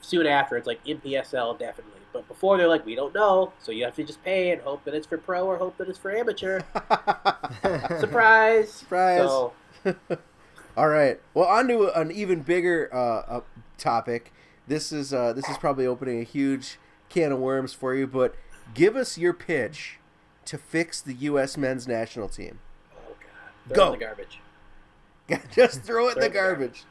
soon after, it's like NPSL definitely. But before they're like, we don't know, so you have to just pay and hope that it's for pro or hope that it's for amateur. Surprise! So, all right. Well, on to an even bigger topic. This is probably opening a huge can of worms for you, but give us your pitch to fix the U.S. men's national team. Oh God! Throw it in the garbage. Just throw it in the garbage.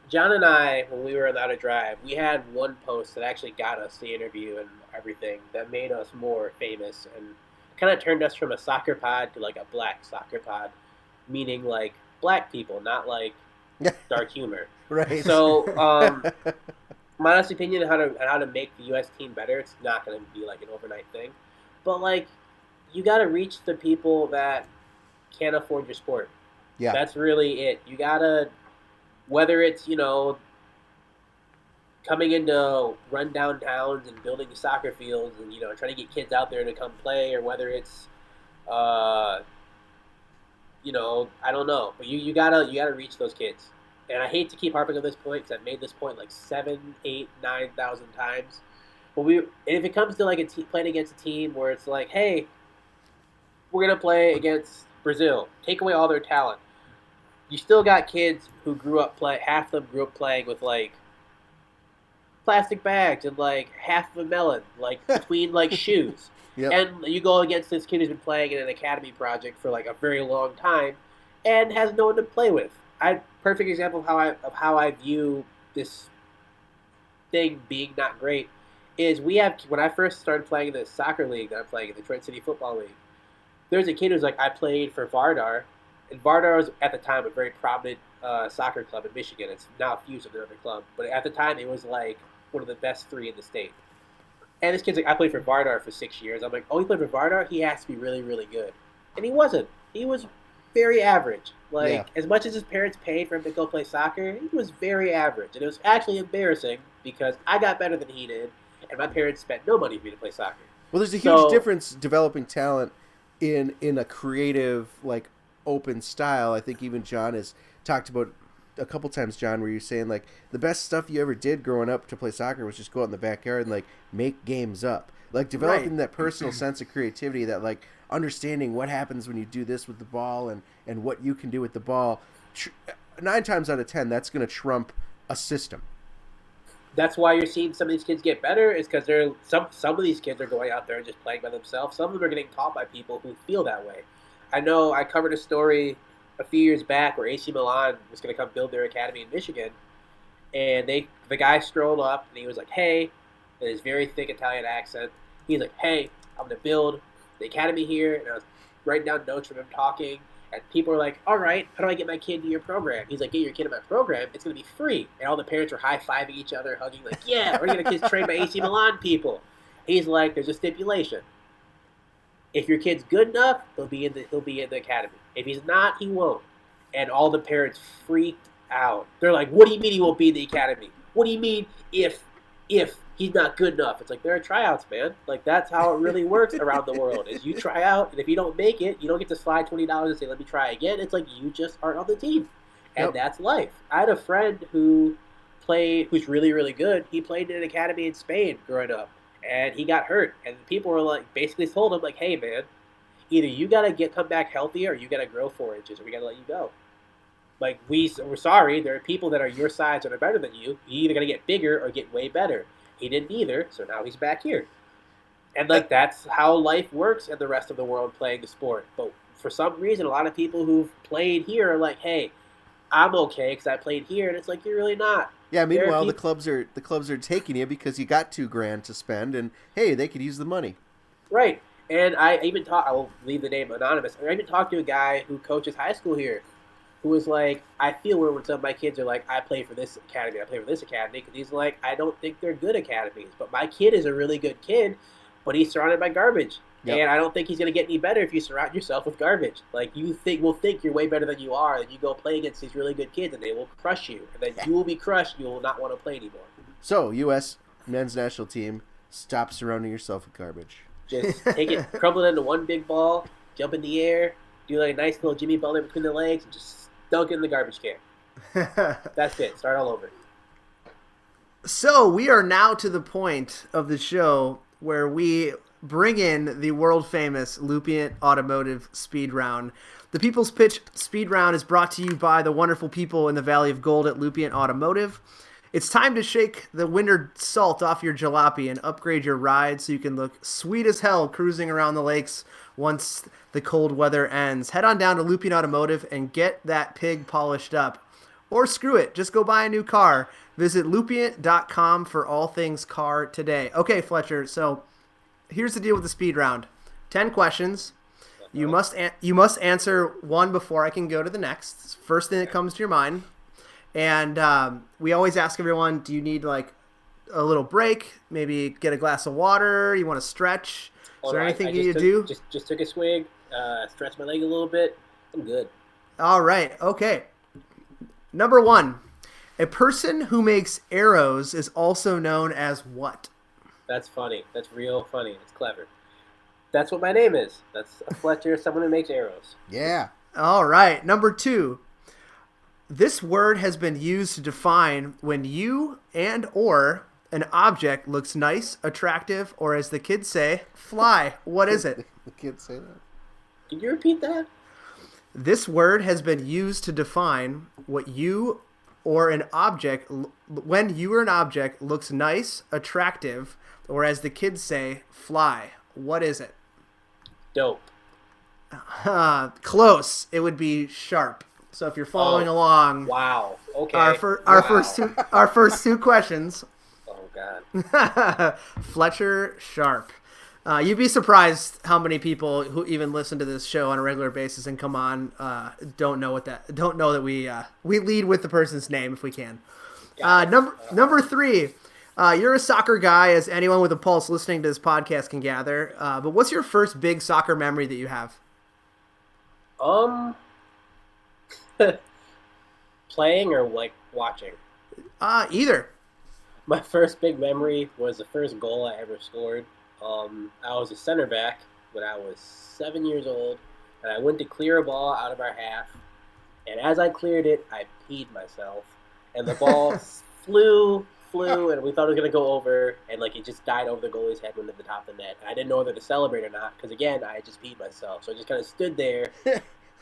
John and I, when we were on the drive, we had one post that actually got us the interview and everything that made us more famous and kind of turned us from a soccer pod to like a black soccer pod, meaning black people, not dark humor. Right. So, my honest opinion on how to make the U.S. team better, it's not going to be an overnight thing. But you got to reach the people that can't afford your sport. Yeah. That's really it. You got to, whether it's, coming into rundown towns and building soccer fields and, trying to get kids out there to come play, or whether it's, I don't know. But you gotta reach those kids. And I hate to keep harping on this point because I've made this point 7,000, 8,000, 9,000 times. But if it comes to playing against a team where it's like, hey, we're gonna play against Brazil, take away all their talent. You still got kids who grew up half of them grew up playing with plastic bags and half of a melon, between shoes. Yep. And you go against this kid who's been playing in an academy project for a very long time and has no one to play with. Perfect example of how I view this thing being not great is when I first started playing in the soccer league that I'm playing in, the Detroit City Football League, there's a kid who's like, I played for Vardar, and Vardar was at the time a very prominent soccer club in Michigan. It's now fused with another club, but at the time it was like one of the best 3 in the state. And this kid's like, I played for Vardar for 6 years. I'm like, oh, he played for Vardar? He has to be really, really good. And he wasn't. He was very average. Like, as much as his parents paid for him to go play soccer, he was very average. And it was actually embarrassing because I got better than he did, and my parents spent no money for me to play soccer. Well, there's a huge difference developing talent in a creative, like, open style. I think even John has talked about a couple times, John, where you're saying, like, the best stuff you ever did growing up to play soccer was just go out in the backyard and, like, make games up. Like, developing that personal sense of creativity, that, like, understanding what happens when you do this with the ball and what you can do with the ball. 9 times out of 10, that's going to trump a system. That's why you're seeing some of these kids get better, is because some of these kids are going out there and just playing by themselves. Some of them are getting taught by people who feel that way. I know I covered a story a few years back where AC Milan was going to come build their academy in Michigan, and the guy strolled up and he was like, hey, in his very thick Italian accent, he's like, hey, I'm going to build the academy here, and I was writing down notes from him talking, and people were like, all right, how do I get my kid into your program? He's like, get your kid in my program, it's going to be free. And all the parents were high-fiving each other, hugging, like, yeah, we're going to get kids trained by AC Milan people. He's like, there's a stipulation. If your kid's good enough, he'll be in the academy. If he's not, he won't. And all the parents freaked out. They're like, what do you mean he won't be in the academy? What do you mean if he's not good enough? It's like, there are tryouts, man. Like, that's how it really works around the world, is you try out, and if you don't make it, you don't get to slide $20 and say, let me try again. It's like, you just aren't on the team. And that's life. I had a friend who's really, really good. He played in an academy in Spain growing up, and he got hurt. And people were like, basically told him, like, hey, man, either you got to come back healthy, or you got to grow 4 inches, or we got to let you go. Like, we're sorry, there are people that are your size that are better than you. You either got to get bigger or get way better. He didn't either, so now he's back here. And, like, that's how life works in the rest of the world playing the sport. But for some reason, a lot of people who've played here are like, hey, I'm okay because I played here. And it's like, you're really not. Yeah, meanwhile, the clubs are taking you because you got $2,000 to spend, and, hey, they could use the money. Right. And I will leave the name anonymous. I even talked to a guy who coaches high school here, who was like, I feel when some of my kids are like, I play for this academy, because he's like, I don't think they're good academies, but my kid is a really good kid, but he's surrounded by garbage. Yep. And I don't think he's going to get any better if you surround yourself with garbage. Like, will think you're way better than you are, and you go play against these really good kids, and they will crush you. And then you will be crushed, and you will not want to play anymore. So, U.S. men's national team, stop surrounding yourself with garbage. Just take it, crumble it into one big ball, jump in the air, do like a nice little Jimmy Butler between the legs, and just dunk it in the garbage can. That's it. Start all over. So we are now to the point of the show where we bring in the world-famous Lupient Automotive Speed Round. The People's Pitch Speed Round is brought to you by the wonderful people in the Valley of Gold at Lupient Automotive. It's time to shake the winter salt off your jalopy and upgrade your ride so you can look sweet as hell cruising around the lakes once the cold weather ends. Head on down to Lupient Automotive and get that pig polished up. Or screw it, just go buy a new car. Visit lupient.com for all things car today. Okay, Fletcher, so here's the deal with the speed round. 10 questions. You must answer one before I can go to the next. First thing that comes to your mind. And we always ask everyone, do you need like a little break? Maybe get a glass of water? You want to stretch? Is there anything you need to do? Just took a swig, stretched my leg a little bit. I'm good. All right. Okay. Number 1. A person who makes arrows is also known as what? That's funny. That's real funny. It's clever. That's what my name is. That's a Fletcher, someone who makes arrows. Yeah. All right. Number 2. This word has been used to define when you and or an object looks nice, attractive, or as the kids say, fly. What is it? The kids say that. Can you repeat that? This word has been used to define what you or an object, when you or an object looks nice, attractive, or as the kids say, fly. What is it? Dope. Close. It would be sharp. So if you're following along, wow. Okay. Our first two questions. Oh God. Fletcher Sharp. You'd be surprised how many people who even listen to this show on a regular basis and come on don't know that we lead with the person's name if we can. Number 3. You're a soccer guy, as anyone with a pulse listening to this podcast can gather. But what's your first big soccer memory that you have? Playing or like watching? Either. My first big memory was the first goal I ever scored. I was a center back when I was 7 years old, and I went to clear a ball out of our half. And as I cleared it, I peed myself, and the ball flew, and we thought it was gonna go over, and like it just died over the goalie's head, went to the top of the net. And I didn't know whether to celebrate or not, because again, I had just peed myself, so I just kind of stood there,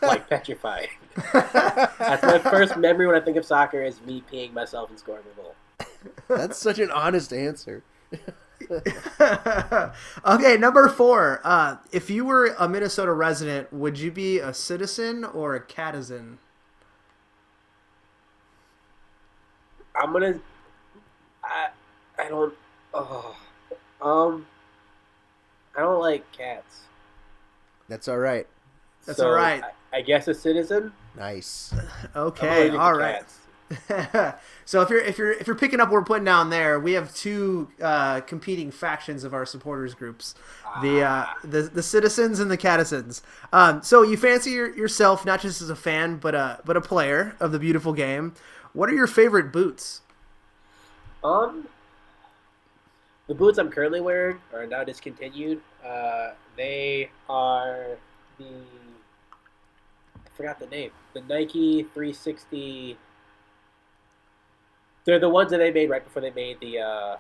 like petrified. That's my first memory when I think of soccer, is me peeing myself and scoring a goal. That's such an honest answer. Okay, number 4. If you were a Minnesota resident, would you be a citizen or a catizen? I don't like cats. That's all right. That's all right. I guess a citizen. Nice. Okay, all right. So if you're picking up what we're putting down there, we have 2 competing factions of our supporters groups, the citizens and the catisans. So you fancy yourself not just as a fan, but a player of the beautiful game. What are your favorite boots? The boots I'm currently wearing are now discontinued. They are I forgot the name. The Nike 360. They're the ones that they made right before they made the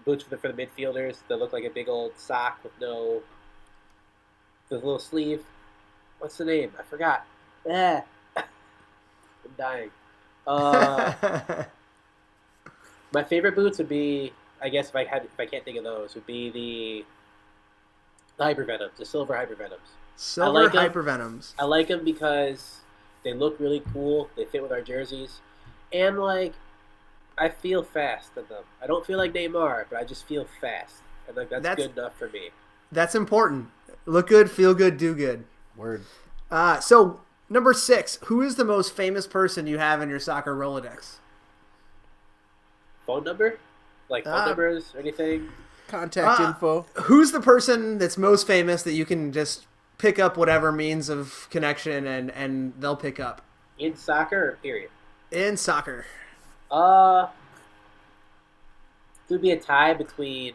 boots for the midfielders that look like a big old sock with the little sleeve. What's the name? I forgot. I'm dying. My favorite boots would be, I guess if I can't think of those, would be the Hypervenoms, the silver Hypervenoms. Silver Hypervenoms. I like them because they look really cool. They fit with our jerseys. And, like, I feel fast in them. I don't feel like Neymar, but I just feel fast. And, like, that's good enough for me. That's important. Look good, feel good, do good. Word. So, number 6. Who is the most famous person you have in your soccer Rolodex? Phone number? Like, phone numbers or anything? Contact info. Who's the person that's most famous that you can just pick up whatever means of connection and they'll pick up? In soccer or period? In soccer. It would be a tie between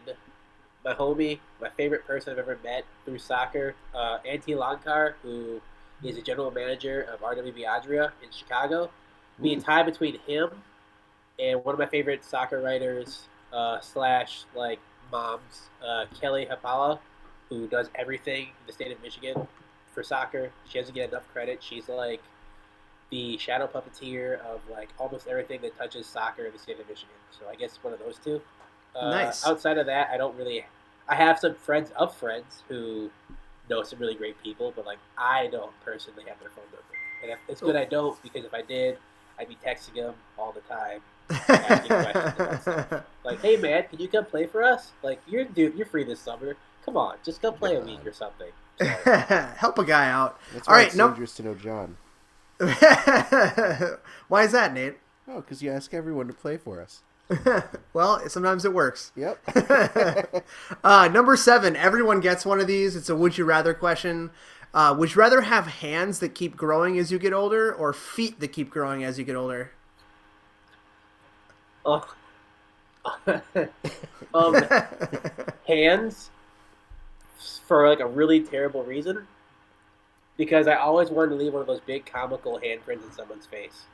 my homie, my favorite person I've ever met through soccer, Antti Lankar, who is a general manager of RWB Adria in Chicago. Be a tie between him and one of my favorite soccer writers slash like moms, Kelly Hapala, who does everything in the state of Michigan for soccer. She doesn't get enough credit. She's like the shadow puppeteer of like almost everything that touches soccer in the state of Michigan. So I guess one of those 2. Nice. Outside of that, I have some friends of friends who know some really great people, but like I don't personally have their phone number. And it's good I don't, because if I did, I'd be texting them all the time, asking questions about stuff. Like, hey man, can you come play for us? Like, you're free this summer. Come on, just come play a week or something. So, help a guy out. That's all why right, it's dangerous to know John. Why is that, Nate? Oh, because you ask everyone to play for us. Well, sometimes it works. Yep. Number 7. Everyone gets one of these. It's a would you rather question. Would you rather have hands that keep growing as you get older or feet that keep growing as you get older? Hands for like a really terrible reason, because I always wanted to leave one of those big comical handprints in someone's face.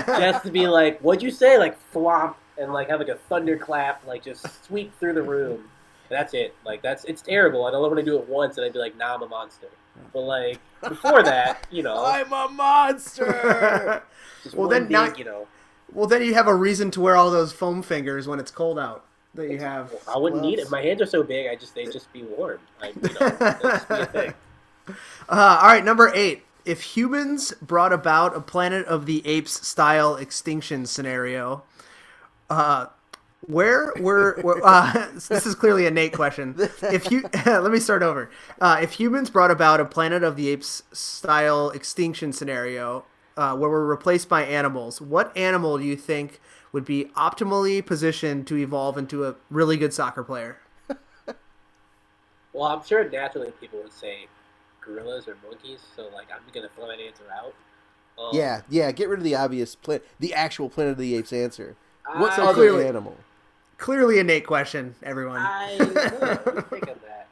Just to be like, what'd you say? Like, flop, and like have like a thunderclap, like just sweep through the room. And that's it. Like, it's terrible. I don't want to do it once and I'd be like, nah, I'm a monster. But like, before that, I'm a monster! just Well, one then big, Well, then you have a reason to wear all those foam fingers when it's cold out that you have. I wouldn't need it. My hands are so big, they'd just be warm. That'd just be a thing. All right, number 8. If humans brought about a Planet of the Apes style extinction scenario, This is clearly a Nate question. If you let me start over. If humans brought about a Planet of the Apes style extinction scenario where we're replaced by animals, what animal do you think would be optimally positioned to evolve into a really good soccer player? Well, I'm sure naturally people would say gorillas or monkeys, so like I'm gonna throw that answer out. Yeah. Get rid of the obvious the actual Planet of the Apes answer. What I- other animal? Clearly a Nate question, everyone. Let me think of that.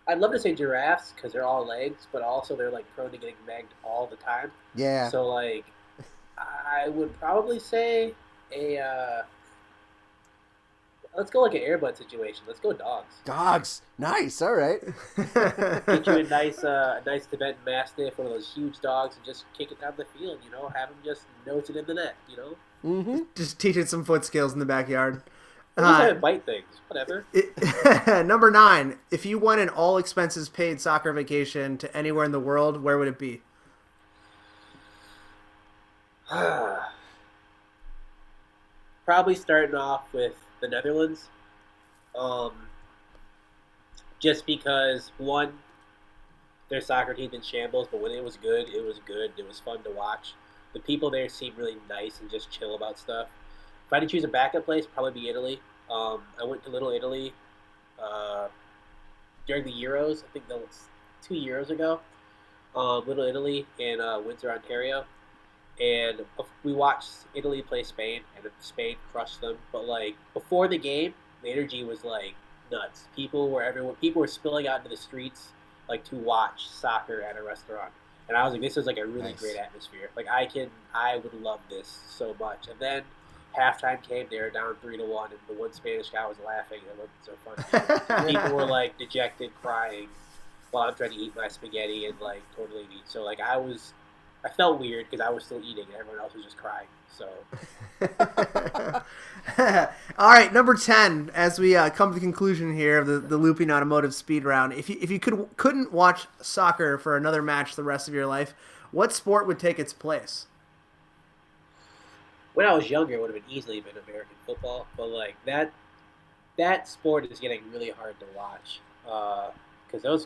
I'd love to say giraffes because they're all legs, but also they're like prone to getting megged all the time. Yeah. So like, I would probably say a. Let's go like an Airbud situation. Let's go dogs. Dogs. Nice. All right. Get you a nice Tibetan Mastiff, one of those huge dogs, and just kick it down the field. You know, have them just nose it in the net. You know. Mm-hmm. Just teach it some foot skills in the backyard. At least I bite things. Whatever. Number 9. If you went an all expenses paid soccer vacation to anywhere in the world, where would it be? Probably starting off with the Netherlands. Just because, one, their soccer team's in shambles, but when it was good, it was good. It was fun to watch. The people there seem really nice and just chill about stuff. If I had to choose a backup place, probably be Italy. I went to Little Italy during the Euros. I think that was 2 years ago. Little Italy in Windsor, Ontario. And we watched Italy play Spain, and Spain crushed them. But like before the game, the energy was like nuts. People were spilling out into the streets like to watch soccer at a restaurant. And I was like, this is like a really great atmosphere. Like I would love this so much. And then halftime came, they were down 3-1, and the one Spanish guy was laughing. It wasn't so funny. People were like dejected, crying, while I'm trying to eat my spaghetti and like totally eat. So like I felt weird because I was still eating and everyone else was just crying. So, all right, number 10. As we come to the conclusion here of the looping automotive speed round, if you couldn't watch soccer for another match the rest of your life, what sport would take its place? When I was younger, it would have easily been American football, but like that sport is getting really hard to watch because those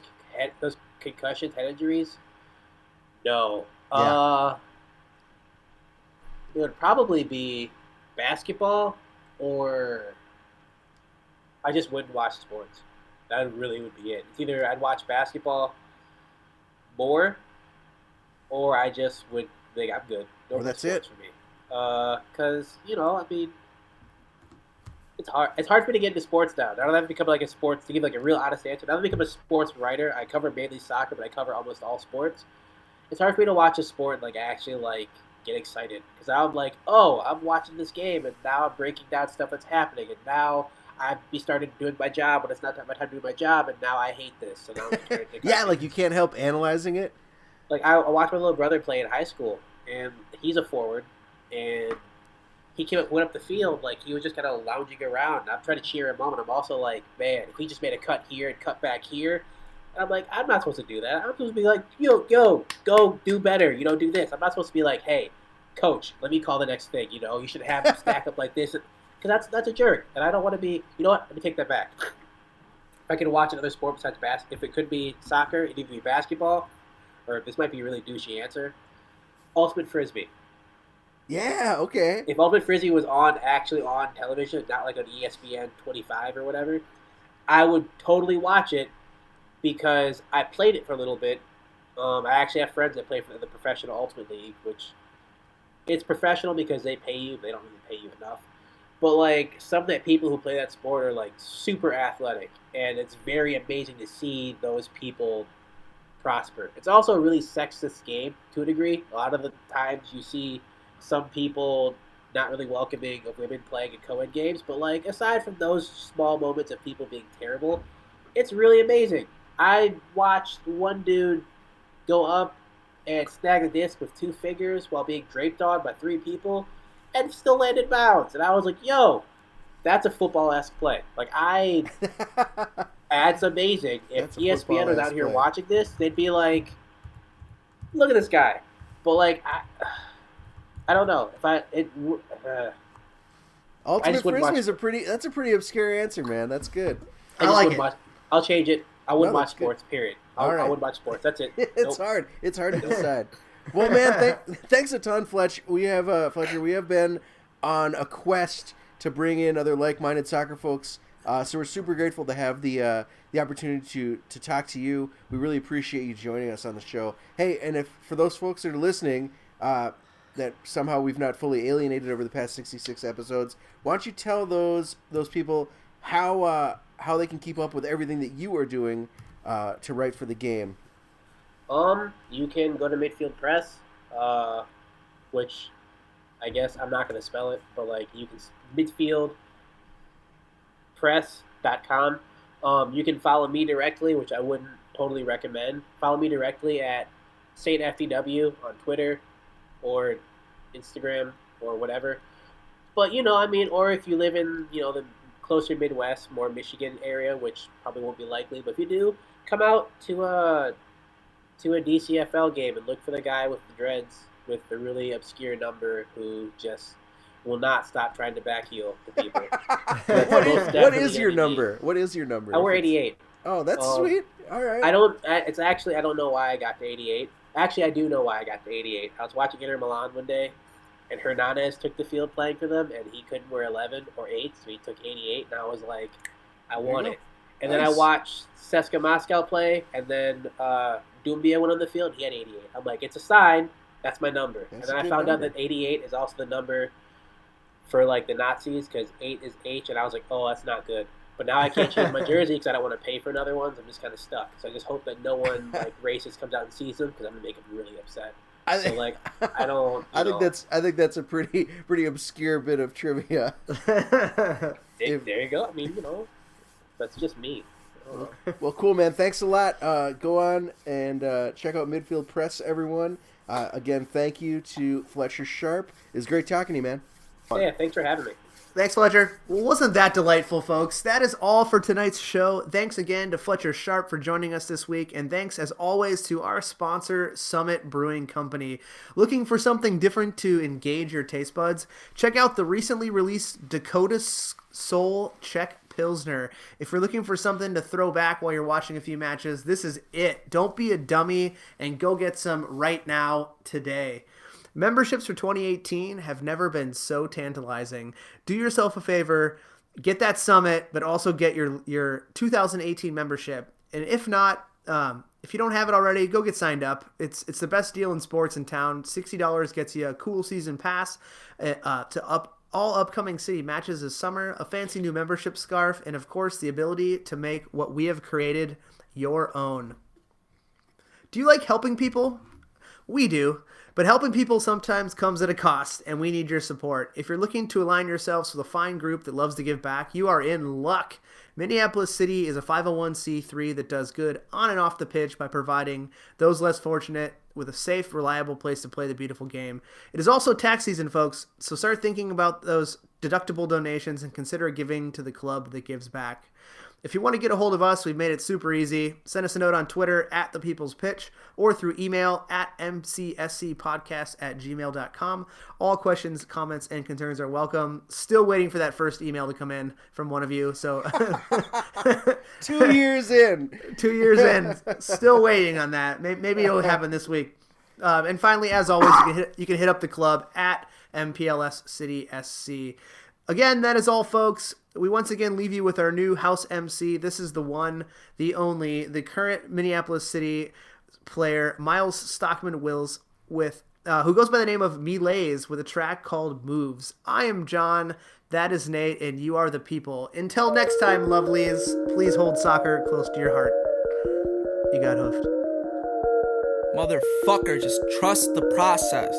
concussions, head injuries. No. Yeah. It would probably be basketball, or I just wouldn't watch sports. That really would be it. It's either I'd watch basketball more, or I just would think I'm good. No Well, that's sports it. for me. Because I mean, it's hard. It's hard for me to get into sports now. I don't have to become like a sports to give like a real honest answer. Now I've become a sports writer. I cover mainly soccer, but I cover almost all sports. It's hard for me to watch a sport and like actually like get excited because I'm like, oh, I'm watching this game and now I'm breaking down stuff that's happening and now I've started doing my job when it's not my time to do my job and now I hate this. So now I'm Yeah, like you can't help analyzing it. Like I watched my little brother play in high school and he's a forward and he went up the field like he was just kind of lounging around. And I'm trying to cheer him on and I'm also like, man, if he just made a cut here and cut back here. I'm like, I'm not supposed to do that. I'm supposed to be like, yo, go do better. You don't do this. I'm not supposed to be like, hey, coach, let me call the next thing. You should have him stack up like this. Because that's a jerk. And I don't want to be, you know what? Let me take that back. If I could watch another sport besides basketball, if it could be soccer, it'd either be basketball, or this might be a really douchey answer, Ultimate Frisbee. Yeah, okay. If Ultimate Frisbee was actually on television, not like on ESPN 25 or whatever, I would totally watch it. Because I played it for a little bit. I actually have friends that play for the Professional Ultimate League, which it's professional because they pay you. They don't really pay you enough. But like some of the people who play that sport are like super athletic, and it's very amazing to see those people prosper. It's also a really sexist game to a degree. A lot of the times you see some people not really welcoming of women playing in co-ed games, but like aside from those small moments of people being terrible, it's really amazing. I watched one dude go up and snag a disc with 2 fingers while being draped on by 3 people and still landed bounds. And I was like, yo, that's a football-esque play. Like, that's amazing. If ESPN was out here watching this, they'd be like, look at this guy. But, like, I don't know if Ultimate wouldn't Frisbee is that's a pretty obscure answer, man. That's good. I like it. I'll change it. I wouldn't No, watch that's good. sports. Period. All right. I wouldn't watch sports. That's it. It's Nope. hard. It's hard to decide. Well, man, thanks a ton, Fletch. We have Fletcher. We have been on a quest to bring in other like-minded soccer folks. So we're super grateful to have the opportunity to talk to you. We really appreciate you joining us on the show. Hey, and if for those folks that are listening, that somehow we've not fully alienated over the past 66 episodes, why don't you tell those people how they can keep up with everything that you are doing to write for the game? You can go to Midfield Press, which I guess I'm not going to spell it, but like you can midfieldpress.com. You can follow me directly, which I wouldn't totally recommend. Follow me directly at Saint FDW on Twitter or Instagram or whatever. But or if you live in the closer Midwest, more Michigan area, which probably won't be likely, but if you do, come out to a DCFL game and look for the guy with the dreads with the really obscure number who just will not stop trying to backheel to people. What is your number? What is your number? I wear 88. Oh, that's sweet. All right. I don't know why I got to 88. Actually, I do know why I got to 88. I was watching Inter Milan one day, and Hernandez took the field playing for them, and he couldn't wear 11 or 8, so he took 88, and I was like, I want it. And then I watched CSKA Moscow play, and then Doumbia went on the field, he had 88. I'm like, it's a sign, that's my number. And then I found out that 88 is also the number for like the Nazis, because 8 is H, and I was like, oh, that's not good. But now I can't change my jersey because I don't want to pay for another one. So I'm just kind of stuck. So I just hope that no one racist comes out and sees them, because I'm gonna make them really upset. I think that's a pretty obscure bit of trivia. There you go. I mean, that's just me. Well, cool, man. Thanks a lot. Go on and check out Midfield Press, everyone. Again, thank you to Fletcher Sharp. It was great talking to you, man. Yeah, thanks for having me. Thanks, Fletcher. Well, wasn't that delightful, folks? That is all for tonight's show. Thanks again to Fletcher Sharp for joining us this week, and thanks, as always, to our sponsor, Summit Brewing Company. Looking for something different to engage your taste buds? Check out the recently released Dakota Soul Czech Pilsner. If you're looking for something to throw back while you're watching a few matches, this is it. Don't be a dummy and go get some right now, today. Memberships for 2018 have never been so tantalizing. Do yourself a favor, get that Summit, but also get your 2018 membership. And if not, if you don't have it already, go get signed up. It's the best deal in sports in town. $60 gets you a cool season pass to all upcoming city matches this summer, a fancy new membership scarf, and of course the ability to make what we have created your own. Do you like helping people? We do. But helping people sometimes comes at a cost, and we need your support. If you're looking to align yourselves with a fine group that loves to give back, you are in luck. Minneapolis City is a 501c3 that does good on and off the pitch by providing those less fortunate with a safe, reliable place to play the beautiful game. It is also tax season, folks, so start thinking about those deductible donations and consider giving to the club that gives back. If you want to get a hold of us, we've made it super easy. Send us a note on Twitter at The People's Pitch or through email at mcscpodcast@gmail.com. All questions, comments, and concerns are welcome. Still waiting for that first email to come in from one of you. So 2 years in. 2 years in. Still waiting on that. Maybe it'll happen this week. And finally, as always, you can hit up the club at MPLS City SC. Again, that is all, folks. We once again leave you with our new house MC. This is the one, the only, the current Minneapolis City player, Miles Stockman-Wills, who goes by the name of Melays, with a track called Moves. I am John, that is Nate, and you are the people. Until next time, lovelies, please hold soccer close to your heart. You got hoofed. Motherfucker, just trust the process.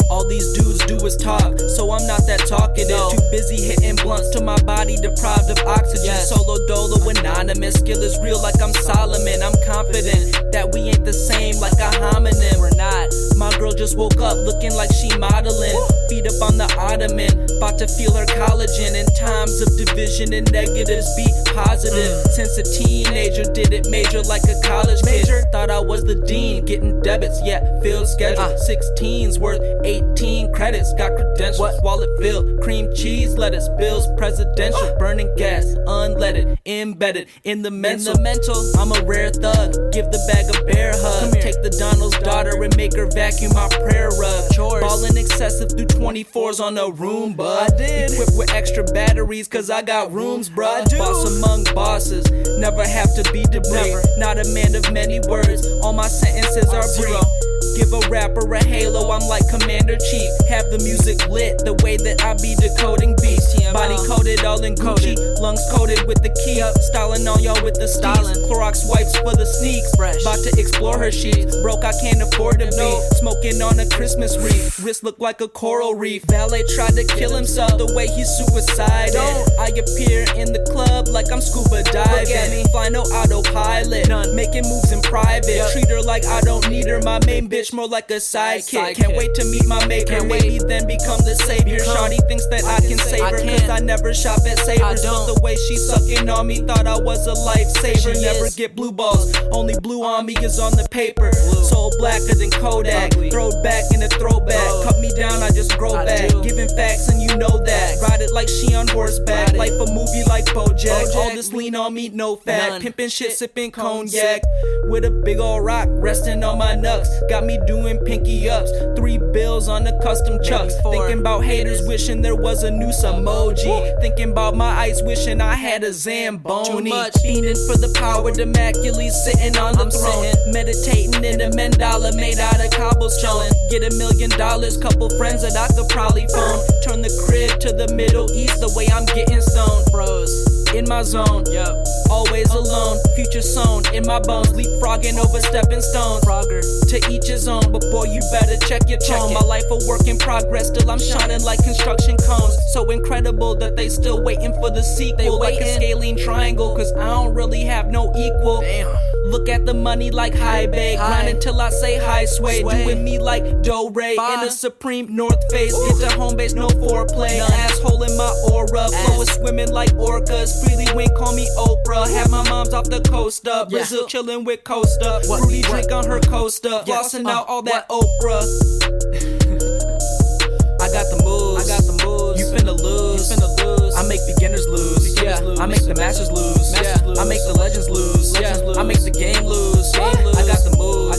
All these dudes do is talk, so I'm not that talkative. Too busy hitting blunts till my body deprived of oxygen. Solo dolo anonymous, skill is real like I'm Solomon. I'm confident that we ain't the same like a homonym. We're not. My girl just woke up looking like she modeling. Feet up on the ottoman, about to feel her collagen. In times of division and negatives, be positive. Since a teenager, did it major like a college kid. Thought I was the dean, getting debits, yeah, filled schedule. 16's worth 18 credits, got credentials. Wallet filled, cream cheese, lettuce, bills, presidential. Burning gas, unleaded, embedded in the mental. I'm a rare thug, give the bag a bear hug. Take the Donald's daughter and make her vacuum my prayer rug. Ballin' excessive through 24s on a Roomba. Equipped with extra batteries cause I got rooms, bruh. Boss among bosses, never have to be debris. Not a man of many words, all my sentences are brief. Give a rapper a halo, I'm like Commander Chief. Have the music lit, the way that I be decoding beats. Body coated all in Gucci, lungs coated with the key. Styling on y'all with the steez. Clorox wipes for the sneaks. About to explore her sheets. Broke, I can't afford to be. Smoking on a Christmas wreath. Wrist look like a coral reef. Valet tried to kill himself the way he suicided. I appear in the club like I'm scuba diving. Fly no autopilot, making moves in private. Treat her like I don't need her, my main bitch more like a sidekick. Can't wait to meet my maker, maybe then become the savior. Shawty thinks that I can save her cause I never shop at Savers. But the way she sucking on me, thought I was a lifesaver. Never get blue balls, only blue on me is on the paper. Soul blacker than Kodak, throw back in a throwback. Cut me down, I just grow back. Giving facts and you know that. Ride it like she on horseback, life a movie like BoJack. All this lean on me, no fat. Pimpin' shit, sipping cognac. With a big ol' rock resting on my nuts. Got me doing pinky ups. 3 bills on the custom chucks. Thinking about haters, wishing there was a new emoji. Thinking about my ice, wishing I had a Zamboni. Fiending for the power, immaculately sitting on the throne. Meditating in a mandala made out of cobblestone. Get $1 million, couple friends that I could probably phone. Turn the crib to the Middle East the way I'm getting stoned. Bros, in my zone, always alone. Future sewn in my bones, leapfrogging over stepping stones. To each his own, but boy you better check your tone. My life a work in progress, still I'm shining like construction cones. So incredible that they still waiting for the sequel. Like a scalene triangle, cause I don't really have no equal. Look at the money like high bay, grind until I say high sway. Doing me like Do Ray in a Supreme North Face. Get to home base, no foreplay. Asshole in my aura, flow is swimming like orcas. Freely wink, call me Oprah. Have my mom's off the coast up. Brazil chillin' with Costa. Fruity drink on her Costa. Flossing out all that okra. I got the moves. You finna lose. I make beginners lose. I make the masters lose. I make the legends lose. I make the game lose. I got the moves.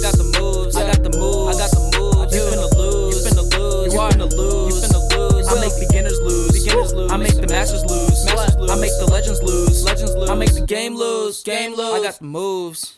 You finna lose. You finna lose. I make beginners lose. I make the masters lose. I make the legends lose. I make the game lose. I got the moves.